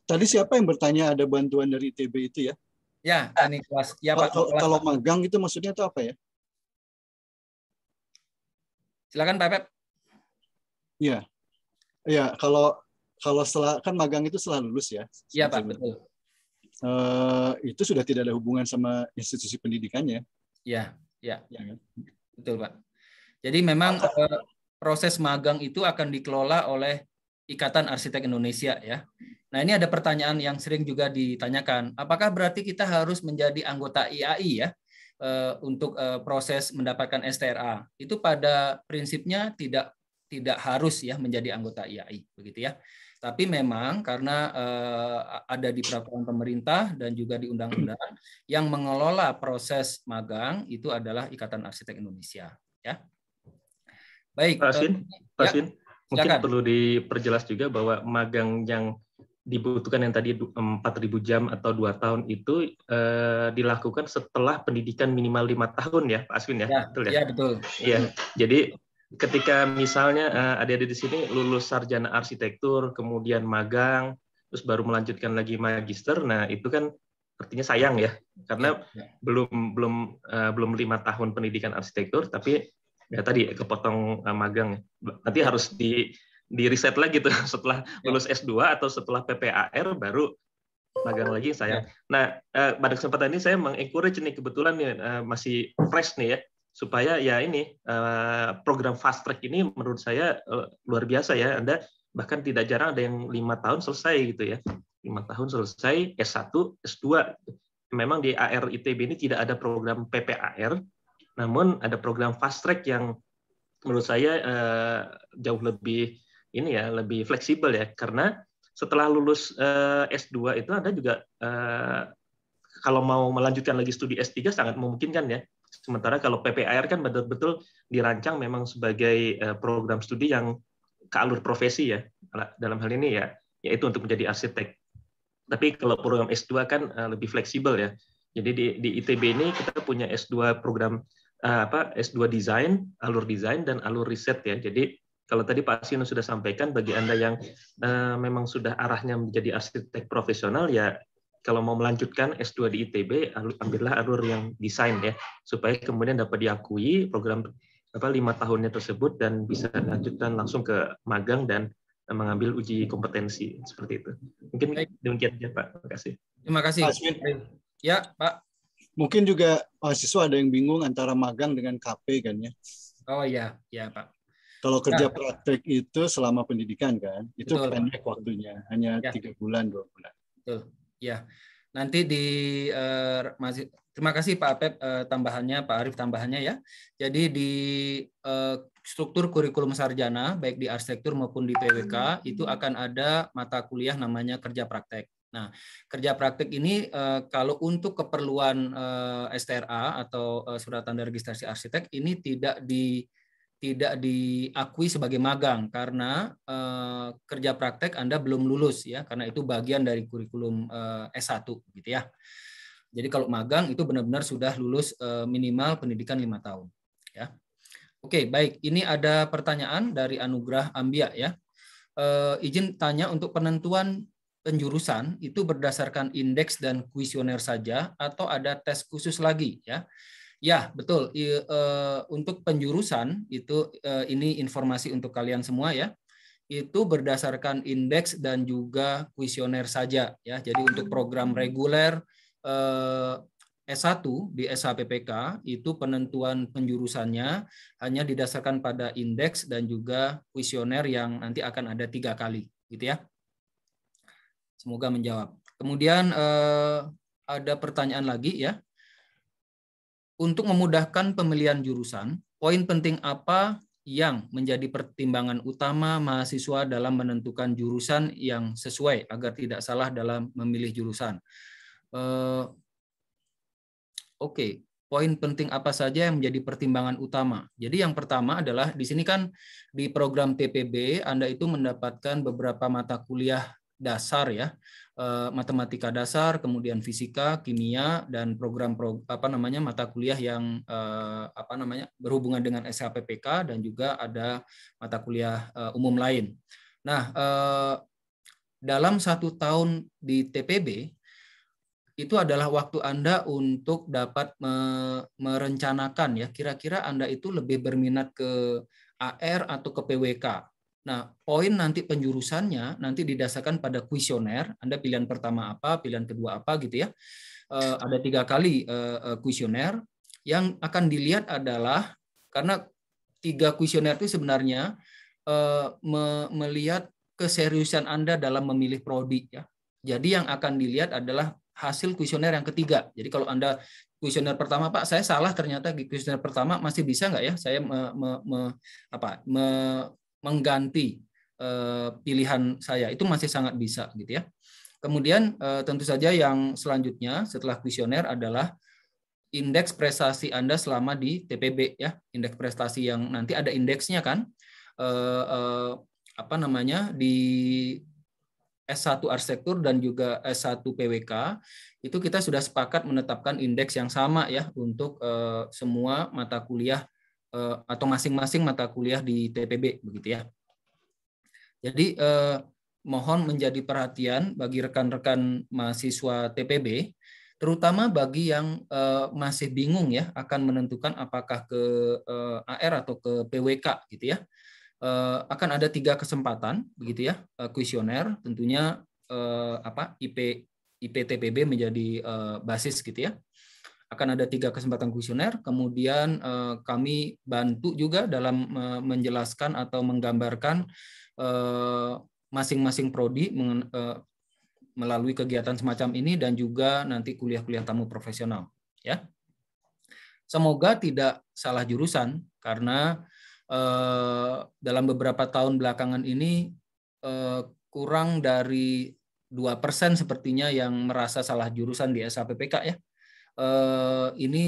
Tadi siapa yang bertanya ada bantuan dari ITB itu ya? Ya, ini kelas. Ya Pak. Kalau magang itu maksudnya itu apa ya? Silakan Pak Apep. Iya. Ya, kalau setelah kan magang itu setelah lulus ya. Iya Pak, betul. Itu sudah tidak ada hubungan sama institusi pendidikannya. Ya. Betul Pak. Jadi memang proses magang itu akan dikelola oleh Ikatan Arsitek Indonesia ya. Nah, ini ada pertanyaan yang sering juga ditanyakan. Apakah berarti kita harus menjadi anggota IAI ya untuk proses mendapatkan STRA? Itu pada prinsipnya tidak harus ya menjadi anggota IAI begitu ya. Tapi memang karena ada di peraturan pemerintah dan juga di undang-undang yang mengelola proses magang itu adalah Ikatan Arsitek Indonesia. Ya, baik. Pak Aswin, mungkin perlu diperjelas juga bahwa magang yang dibutuhkan yang tadi 4.000 jam atau 2 tahun itu dilakukan setelah pendidikan minimal 5 tahun ya, Pak Aswin ya, betul ya? Iya betul. Iya, jadi ketika misalnya adik-adik di sini lulus sarjana arsitektur, kemudian magang, terus baru melanjutkan lagi magister, nah itu kan artinya sayang ya, karena belum 5 tahun pendidikan arsitektur, tapi ya tadi kepotong magang. Nanti harus di riset lagi tuh setelah lulus S2 atau setelah PPAR baru magang lagi sayang. Nah, pada kesempatan ini saya mengencourage nih, kebetulan nih masih fresh nih ya, supaya ya ini program fast track ini menurut saya luar biasa ya. Anda bahkan tidak jarang ada yang 5 tahun selesai gitu ya. 5 tahun selesai S1, S2. Memang di AR ITB ini tidak ada program PPAR, namun ada program fast track yang menurut saya jauh lebih ini ya, lebih fleksibel ya, karena setelah lulus S2 itu Anda juga kalau mau melanjutkan lagi studi S3 sangat memungkinkan ya. Sementara kalau PPAR kan betul-betul dirancang memang sebagai program studi yang ke alur profesi ya. Dalam hal ini ya, yaitu untuk menjadi arsitek. Tapi kalau program S2 kan lebih fleksibel ya. Jadi di ITB ini kita punya S2 program S2 desain, alur desain dan alur riset ya. Jadi kalau tadi Pak Sino sudah sampaikan, bagi Anda yang memang sudah arahnya menjadi arsitek profesional ya, kalau mau melanjutkan S2 di ITB, ambillah alur yang desain ya, supaya kemudian dapat diakui program 5 tahunnya tersebut dan bisa lanjutkan langsung ke magang dan mengambil uji kompetensi seperti itu. Mungkin demikian aja Pak. Terima kasih. Terima kasih. Ya Pak. Mungkin juga mahasiswa ada yang bingung antara magang dengan KP kan ya. Oh iya, ya Pak. Kalau kerja praktek itu selama pendidikan kan, itu betul, pendek waktunya, hanya 3 bulan, 2 bulan. Betul. Ya, nanti terima kasih Pak Apep tambahannya, Pak Arief tambahannya ya. Jadi di struktur kurikulum sarjana baik di arsitektur maupun di PWK itu akan ada mata kuliah namanya kerja praktek. Nah, kerja praktek ini kalau untuk keperluan STRA atau surat tanda registrasi arsitek ini tidak diakui sebagai magang karena kerja praktek Anda belum lulus ya, karena itu bagian dari kurikulum S1 gitu ya. Jadi kalau magang itu benar-benar sudah lulus minimal pendidikan 5 tahun ya. Oke, baik. Ini ada pertanyaan dari Anugrah Ambia ya. Izin tanya, untuk penentuan penjurusan itu berdasarkan indeks dan kuesioner saja atau ada tes khusus lagi ya? Ya, betul. Untuk penjurusan itu ini informasi untuk kalian semua ya. Itu berdasarkan indeks dan juga kuesioner saja ya. Jadi untuk program reguler S1 di SHPPK itu penentuan penjurusannya hanya didasarkan pada indeks dan juga kuesioner yang nanti akan ada 3 kali gitu ya. Semoga menjawab. Kemudian ada pertanyaan lagi ya. Untuk memudahkan pemilihan jurusan, poin penting apa yang menjadi pertimbangan utama mahasiswa dalam menentukan jurusan yang sesuai agar tidak salah dalam memilih jurusan? Oke, poin penting apa saja yang menjadi pertimbangan utama? Jadi yang pertama adalah di sini kan di program TPB Anda itu mendapatkan beberapa mata kuliah dasar ya, matematika dasar, kemudian fisika, kimia, dan program mata kuliah yang berhubungan dengan SHPPK, dan juga ada mata kuliah umum lain. Nah, dalam 1 tahun di TPB itu adalah waktu Anda untuk dapat merencanakan ya, kira-kira Anda itu lebih berminat ke AR atau ke PWK. Nah, poin nanti penjurusannya nanti didasarkan pada kuesioner. Anda pilihan pertama apa, pilihan kedua apa gitu ya. Ada 3 kali kuesioner. Yang akan dilihat adalah, karena 3 kuesioner itu sebenarnya melihat keseriusan Anda dalam memilih prodi ya. Jadi yang akan dilihat adalah hasil kuesioner yang ketiga. Jadi kalau Anda kuesioner pertama, Pak, saya salah ternyata di kuesioner pertama, masih bisa nggak ya saya mengganti pilihan saya? Itu masih sangat bisa gitu ya. Kemudian tentu saja yang selanjutnya setelah kuesioner adalah indeks prestasi Anda selama di TPB ya. Indeks prestasi yang nanti ada indeksnya kan, di S1 arsitektur dan juga S1 PWK itu kita sudah sepakat menetapkan indeks yang sama ya untuk semua mata kuliah atau masing-masing mata kuliah di TPB begitu ya. Jadi mohon menjadi perhatian bagi rekan-rekan mahasiswa TPB, terutama bagi yang masih bingung ya akan menentukan apakah ke AR atau ke PWK gitu ya. Akan ada 3 kesempatan begitu ya, kuesioner tentunya IPTPB menjadi basis gitu ya. Akan ada 3 kesempatan kuesioner, kemudian kami bantu juga dalam menjelaskan atau menggambarkan masing-masing prodi melalui kegiatan semacam ini dan juga nanti kuliah-kuliah tamu profesional ya. Semoga tidak salah jurusan karena dalam beberapa tahun belakangan ini kurang dari 2% sepertinya yang merasa salah jurusan di SAPPK ya. Ini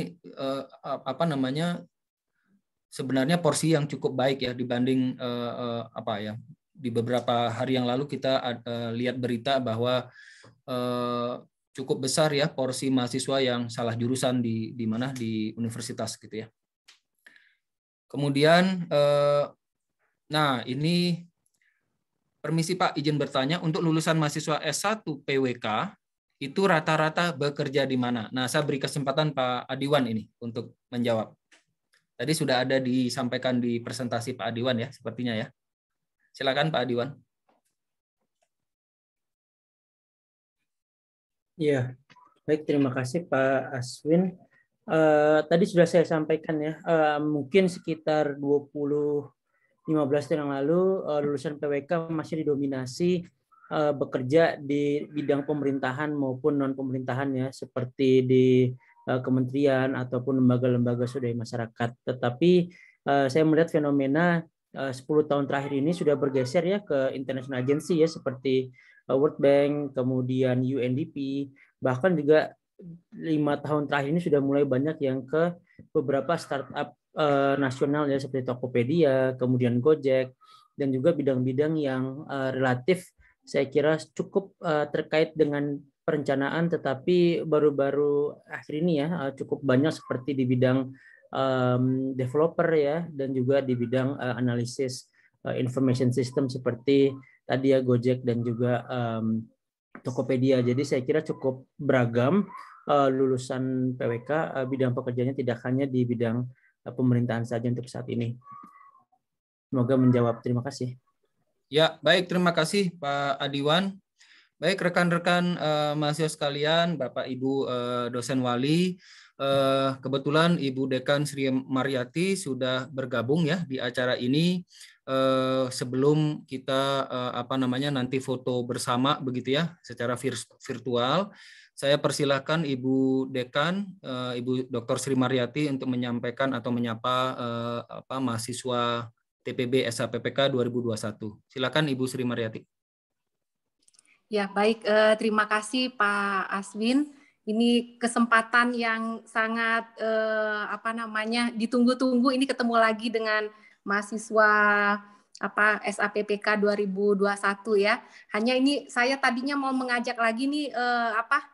sebenarnya porsi yang cukup baik ya dibanding di beberapa hari yang lalu kita lihat berita bahwa cukup besar ya porsi mahasiswa yang salah jurusan di universitas gitu ya. Kemudian ini permisi Pak, izin bertanya, untuk lulusan mahasiswa S1 PWK itu rata-rata bekerja di mana? Nah, saya beri kesempatan Pak Adiwan ini untuk menjawab. Tadi sudah ada disampaikan di presentasi Pak Adiwan ya, sepertinya ya. Silakan Pak Adiwan. Ya, baik, terima kasih Pak Aswin. Tadi sudah saya sampaikan ya, mungkin sekitar 15 tahun yang lalu lulusan PWK masih didominasi bekerja di bidang pemerintahan maupun non pemerintahan ya, seperti di kementerian ataupun lembaga-lembaga swadaya masyarakat. Tetapi saya melihat fenomena 10 tahun terakhir ini sudah bergeser ya ke international agency ya, seperti World Bank, kemudian UNDP, bahkan juga 5 tahun terakhir ini sudah mulai banyak yang ke beberapa startup nasional ya, seperti Tokopedia, kemudian Gojek, dan juga bidang-bidang yang relatif saya kira cukup terkait dengan perencanaan, tetapi baru-baru akhir ini ya cukup banyak seperti di bidang developer ya, dan juga di bidang analisis information system seperti tadi ya Gojek dan juga Tokopedia. Jadi saya kira cukup beragam lulusan PWK, bidang pekerjaannya tidak hanya di bidang pemerintahan saja untuk saat ini. Semoga menjawab. Terima kasih. Ya, baik, terima kasih Pak Adiwan. Baik, rekan-rekan mahasiswa sekalian, Bapak Ibu dosen wali, kebetulan Ibu Dekan Sri Mariati sudah bergabung ya di acara ini. Sebelum kita nanti foto bersama begitu ya secara virtual, saya persilahkan Ibu Dekan, Ibu Dr. Sri Mariati untuk menyampaikan atau menyapa mahasiswa TPB SAPPK 2021. Silakan Ibu Sri Mariati. Ya, baik, terima kasih Pak Aswin. Ini kesempatan yang sangat ditunggu-tunggu, ini ketemu lagi dengan mahasiswa SAPPK 2021 ya. Hanya ini saya tadinya mau mengajak lagi nih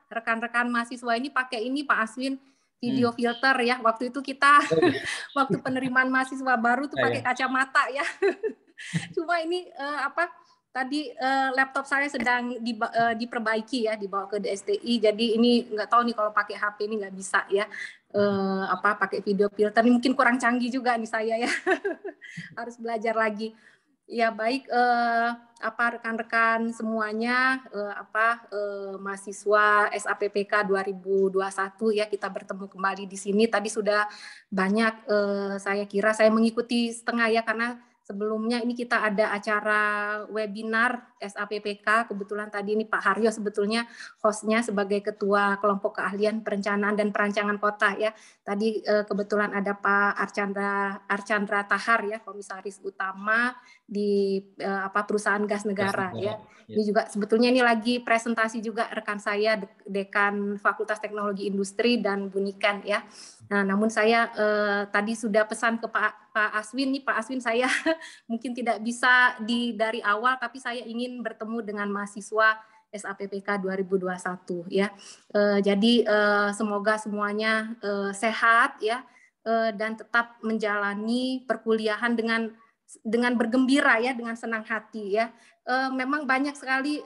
rekan-rekan mahasiswa ini pakai ini Pak Aswin, video filter ya. Waktu itu kita waktu penerimaan mahasiswa baru tuh pakai kacamata ya. Cuma ini tadi laptop saya sedang diperbaiki ya, dibawa ke DSTI. Jadi ini nggak tahu nih kalau pakai HP ini nggak bisa ya. Pakai video filter ini mungkin kurang canggih juga nih saya ya. Harus belajar lagi. Ya baik, rekan-rekan semuanya, mahasiswa SAPPK 2021 ya, kita bertemu kembali di sini. Tadi sudah banyak, saya kira saya mengikuti setengah ya, karena sebelumnya ini kita ada acara webinar SAPPK, kebetulan tadi ini Pak Haryo sebetulnya hostnya sebagai Ketua Kelompok Keahlian Perencanaan dan Perancangan Kota ya. Tadi kebetulan ada Pak Archandra Tahar ya, Komisaris Utama di perusahaan gas negara ya. Ini juga sebetulnya ini lagi presentasi juga rekan saya Dekan Fakultas Teknologi Industri dan Bunikan ya. Nah, namun saya tadi sudah pesan ke Pak Aswin nih, Pak Aswin saya mungkin tidak bisa dari awal, tapi saya ingin bertemu dengan mahasiswa SAPPK 2021 ya. Jadi semoga semuanya sehat ya, dan tetap menjalani perkuliahan dengan bergembira ya, dengan senang hati ya. Memang banyak sekali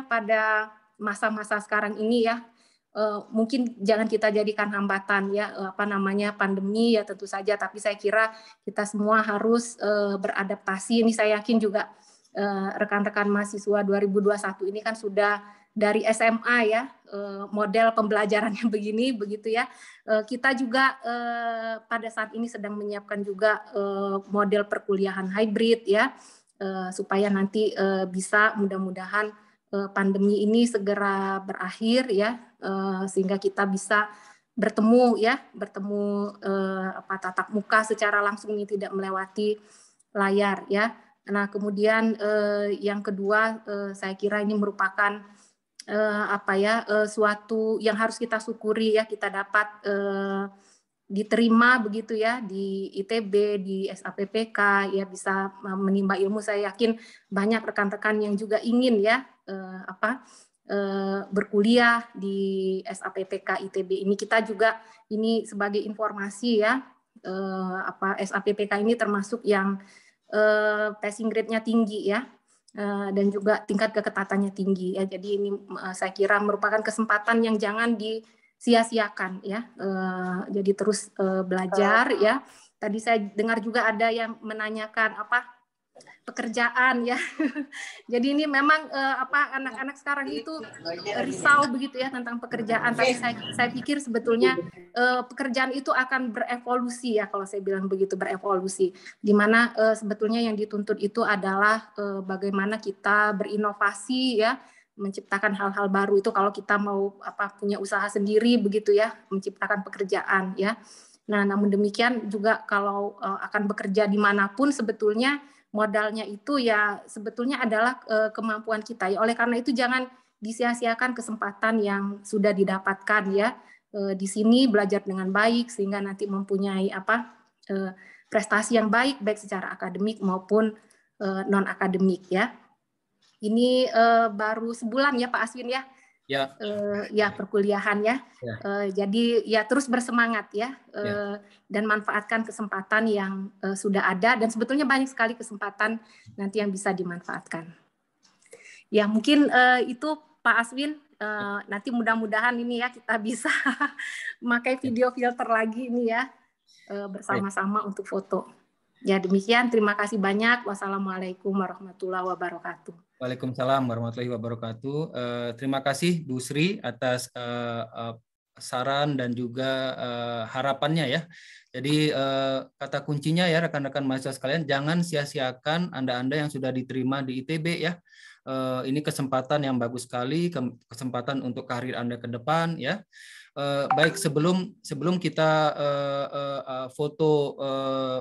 pada masa-masa sekarang ini ya, mungkin jangan kita jadikan hambatan ya, pandemi ya tentu saja, tapi saya kira kita semua harus beradaptasi. Ini saya yakin juga rekan-rekan mahasiswa 2021 ini kan sudah dari SMA ya, model pembelajarannya begini begitu ya. Kita juga pada saat ini sedang menyiapkan juga model perkuliahan hybrid ya, supaya nanti bisa mudah-mudahan pandemi ini segera berakhir ya, sehingga kita bisa bertemu tatap muka secara langsung, ini tidak melewati layar ya. Nah, kemudian yang kedua, saya kira ini merupakan suatu yang harus kita syukuri ya, kita dapat diterima begitu ya di ITB, di SAPPK ya, bisa menimba ilmu. Saya yakin banyak rekan-rekan yang juga ingin ya berkuliah di SAPPK ITB ini. Kita juga ini sebagai informasi ya, SAPPK ini termasuk yang passing grade-nya tinggi ya, dan juga tingkat keketatannya tinggi ya. Jadi ini saya kira merupakan kesempatan yang jangan disia-siakan ya. Jadi terus belajar ya. Tadi saya dengar juga ada yang menanyakan pekerjaan ya. Jadi ini memang anak-anak sekarang itu risau begitu ya tentang pekerjaan, tapi saya pikir sebetulnya pekerjaan itu akan berevolusi ya, kalau saya bilang begitu, berevolusi, di mana sebetulnya yang dituntut itu adalah bagaimana kita berinovasi ya, menciptakan hal-hal baru. Itu kalau kita mau punya usaha sendiri begitu ya, menciptakan pekerjaan ya. Nah, namun demikian juga kalau akan bekerja dimanapun sebetulnya modalnya itu ya sebetulnya adalah kemampuan kita ya. Oleh karena itu jangan disia-siakan kesempatan yang sudah didapatkan ya. Di sini belajar dengan baik sehingga nanti mempunyai prestasi yang baik secara akademik maupun non akademik ya. Ini baru sebulan ya Pak Aswin ya. Ya perkuliahan ya. Jadi ya terus bersemangat ya, dan manfaatkan kesempatan yang sudah ada, dan sebetulnya banyak sekali kesempatan nanti yang bisa dimanfaatkan. Ya mungkin itu Pak Aswin, nanti mudah-mudahan ini ya kita bisa memakai video filter lagi ini ya, bersama-sama untuk foto. Ya demikian, terima kasih banyak. Wassalamualaikum warahmatullahi wabarakatuh. Waalaikumsalam warahmatullahi wabarakatuh. Terima kasih Bu Sri atas saran dan juga harapannya ya. Jadi kata kuncinya ya rekan-rekan mahasiswa sekalian, jangan sia-siakan Anda-Anda yang sudah diterima di ITB ya. Ini kesempatan yang bagus sekali, kesempatan untuk karir Anda ke depan ya. Baik, sebelum kita foto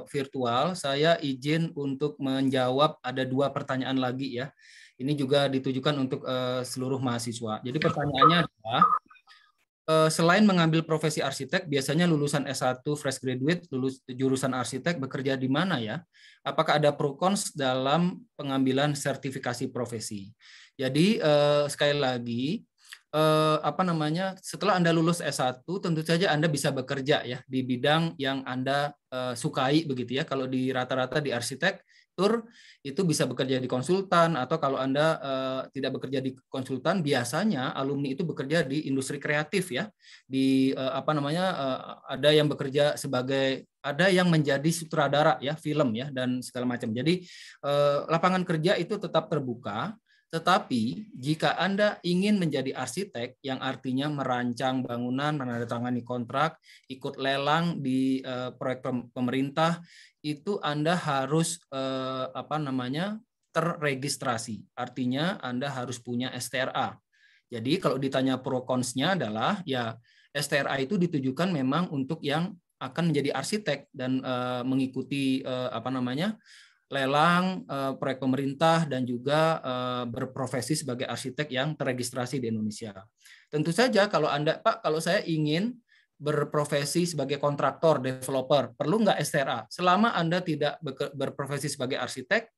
virtual, saya izin untuk menjawab ada 2 pertanyaan lagi ya. Ini juga ditujukan untuk seluruh mahasiswa. Jadi pertanyaannya adalah, selain mengambil profesi arsitek, biasanya lulusan S1 fresh graduate, lulus jurusan arsitek bekerja di mana ya? Apakah ada pro cons dalam pengambilan sertifikasi profesi? Jadi sekali lagi, setelah Anda lulus S1 tentu saja Anda bisa bekerja ya di bidang yang Anda sukai begitu ya. Kalau di rata-rata di arsitektur itu bisa bekerja di konsultan, atau kalau Anda tidak bekerja di konsultan, biasanya alumni itu bekerja di industri kreatif ya. Di ada yang bekerja sebagai, ada yang menjadi sutradara ya, film ya, dan segala macam. Jadi lapangan kerja itu tetap terbuka. Tetapi jika Anda ingin menjadi arsitek, yang artinya merancang bangunan, menandatangani kontrak, ikut lelang di proyek pemerintah, itu Anda harus terregistrasi. Artinya Anda harus punya STRA. Jadi kalau ditanya pro cons-nya adalah ya STRA itu ditujukan memang untuk yang akan menjadi arsitek dan mengikuti lelang proyek pemerintah dan juga berprofesi sebagai arsitek yang terregistrasi di Indonesia. Tentu saja kalau Anda, Pak, kalau saya ingin berprofesi sebagai kontraktor, developer, perlu nggak STRA? Selama Anda tidak berprofesi sebagai arsitek,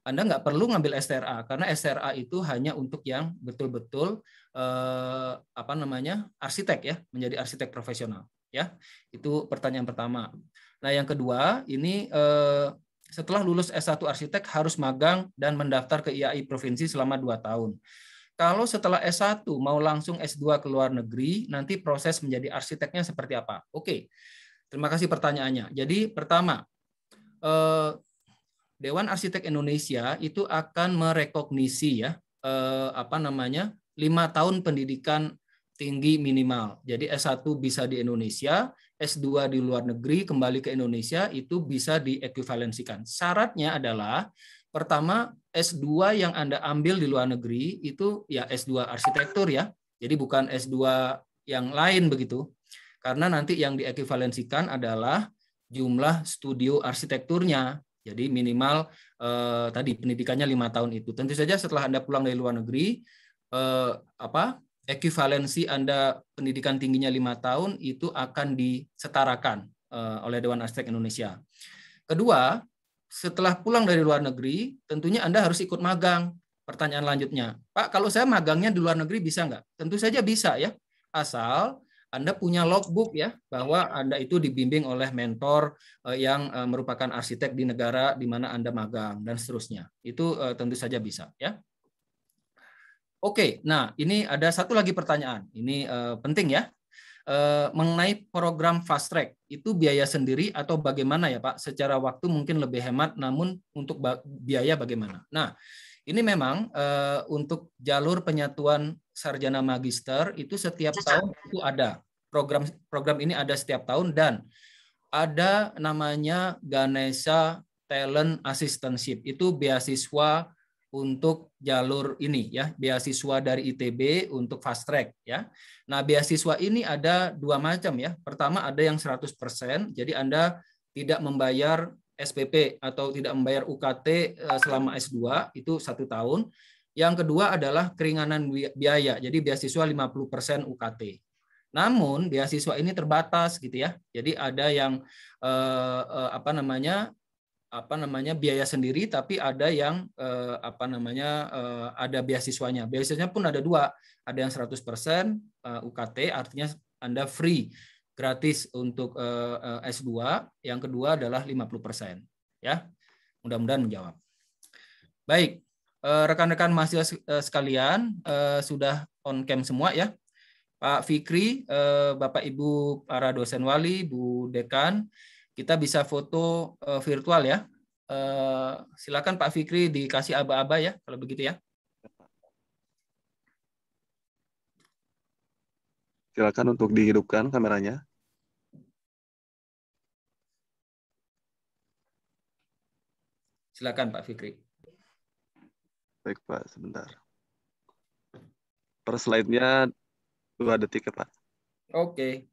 Anda nggak perlu ngambil STRA, karena STRA itu hanya untuk yang betul-betul arsitek ya, menjadi arsitek profesional. ya. Itu pertanyaan pertama. Nah, yang kedua, ini setelah lulus S1 arsitek harus magang dan mendaftar ke IAI provinsi selama 2 tahun. Kalau setelah S1 mau langsung S2 ke luar negeri, nanti proses menjadi arsiteknya seperti apa? Oke, terima kasih pertanyaannya. Jadi pertama, Dewan Arsitek Indonesia itu akan merekognisi ya 5 tahun pendidikan tinggi minimal. Jadi S1 bisa di Indonesia, S2 di luar negeri, kembali ke Indonesia itu bisa diekuivalensikan. Syaratnya adalah pertama, S2 yang Anda ambil di luar negeri itu ya S2 arsitektur ya. Jadi bukan S2 yang lain begitu. Karena nanti yang diekuivalensikan adalah jumlah studio arsitekturnya. Jadi minimal tadi pendidikannya 5 tahun itu. Tentu saja setelah Anda pulang dari luar negeri ekuivalensi Anda pendidikan tingginya 5 tahun itu akan disetarakan oleh Dewan Arsitek Indonesia. Kedua, setelah pulang dari luar negeri, tentunya Anda harus ikut magang. Pertanyaan lanjutnya, Pak, kalau saya magangnya di luar negeri bisa nggak? Tentu saja bisa ya, asal Anda punya logbook ya, bahwa Anda itu dibimbing oleh mentor yang merupakan arsitek di negara di mana Anda magang, dan seterusnya. Itu tentu saja bisa ya. Oke, nah ini ada satu lagi pertanyaan, ini penting ya. Mengenai program fast track itu biaya sendiri atau bagaimana ya Pak? Secara waktu mungkin lebih hemat, namun untuk biaya bagaimana? Nah, ini memang untuk jalur penyatuan sarjana magister itu setiap tahun itu ada program ini ada setiap tahun, dan ada namanya Ganesha Talent Assistantship, itu beasiswa untuk jalur ini ya, beasiswa dari ITB untuk fast track ya. Nah, beasiswa ini ada 2 macam ya. Pertama ada yang 100%, jadi Anda tidak membayar SPP atau tidak membayar UKT selama S2 itu 1 tahun. Yang kedua adalah keringanan biaya. Jadi beasiswa 50% UKT. Namun beasiswa ini terbatas gitu ya. Jadi ada yang biaya sendiri, tapi ada yang ada beasiswanya. Beasiswanya pun ada 2, ada yang 100% UKT, artinya Anda free, gratis untuk S2. Yang kedua adalah 50%. Ya, mudah-mudahan menjawab. Baik, rekan-rekan mahasiswa sekalian sudah on cam semua ya. Pak Fikri, Bapak Ibu para dosen wali, Bu Dekan, kita bisa foto virtual ya. Silakan Pak Fikri dikasih aba-aba ya, kalau begitu ya. Silakan untuk dihidupkan kameranya. Silakan Pak Fikri. Baik Pak, sebentar. Per slide-nya 2 detik ya Pak. Oke.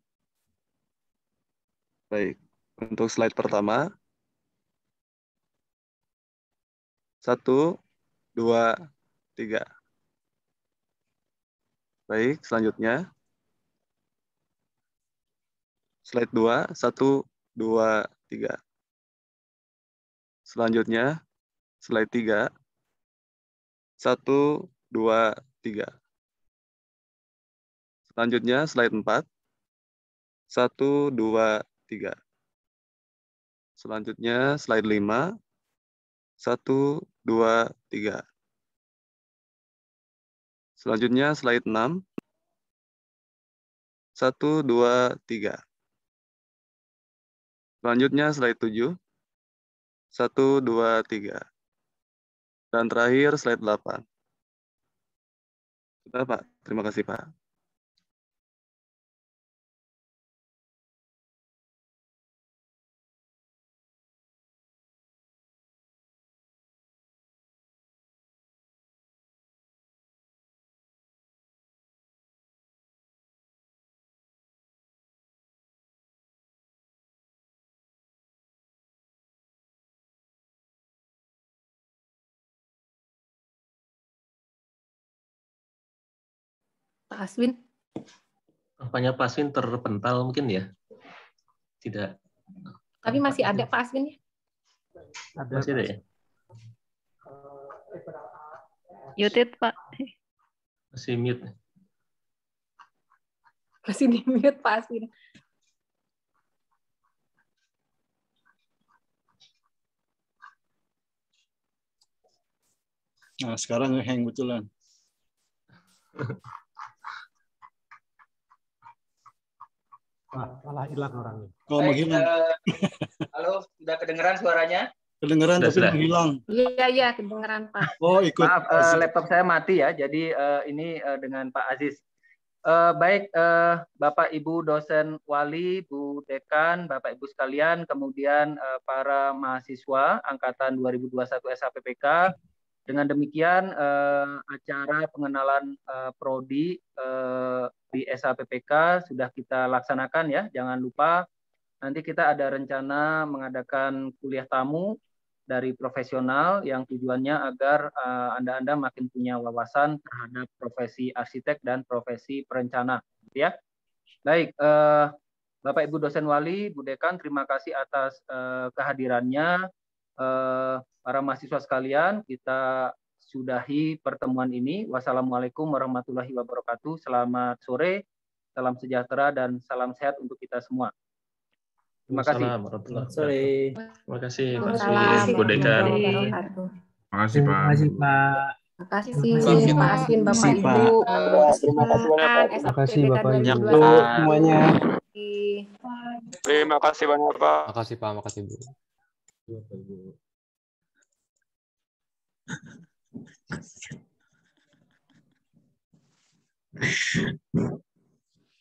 Baik, untuk slide pertama. 1, 2, 3. Baik, selanjutnya. Slide 2, 1, 2, 3. Selanjutnya, slide 3. 1, 2, 3. Selanjutnya, slide 4. 1, 2, 3. Selanjutnya, slide 5. 1, 2, 3. Selanjutnya, slide 6. 1, 2, 3. Selanjutnya, slide 7. 1, 2, 3. Dan terakhir, slide 8. Sudah, Pak. Terima kasih, Pak. Pak Aswin. Apanya Pak Aswin terpental mungkin ya? Tidak. Tapi masih ada Pak Aswin ya? Masih ada ya? Muted Pak. Masih mute. Masih di mute Pak Aswin. Nah, sekarang nge-hang betulan. Malah hilang orangnya. Oh, menghilang. Halo, sudah kedengeran suaranya? Kedengeran tapi menghilang. Iya, kedengeran Pak. Oh, ikut. Maaf, laptop saya mati ya. Jadi ini dengan Pak Aziz. Baik, Bapak Ibu dosen wali, Bu Dekan, Bapak Ibu sekalian, kemudian para mahasiswa angkatan 2021 SHPPK. Dengan demikian acara pengenalan prodi di SHPPK sudah kita laksanakan ya. Jangan lupa nanti kita ada rencana mengadakan kuliah tamu dari profesional yang tujuannya agar Anda makin punya wawasan terhadap profesi arsitek dan profesi perencana, ya. Baik, Bapak Ibu dosen wali, Bu Dekan, terima kasih atas kehadirannya. Para mahasiswa sekalian, kita sudahi pertemuan ini. Wassalamualaikum warahmatullahi wabarakatuh. Selamat sore, salam sejahtera dan salam sehat untuk kita semua. Terima kasih. Sorry. Terima kasih Pak Bu Dekan. Terima kasih Pak. Terima kasih Pak Aswin, Bapak Ibu. Terima kasih banyak Pak. Terima kasih Bapak Ibu semuanya. Terima kasih banyak Pak. Makasih Pak, makasih Bu.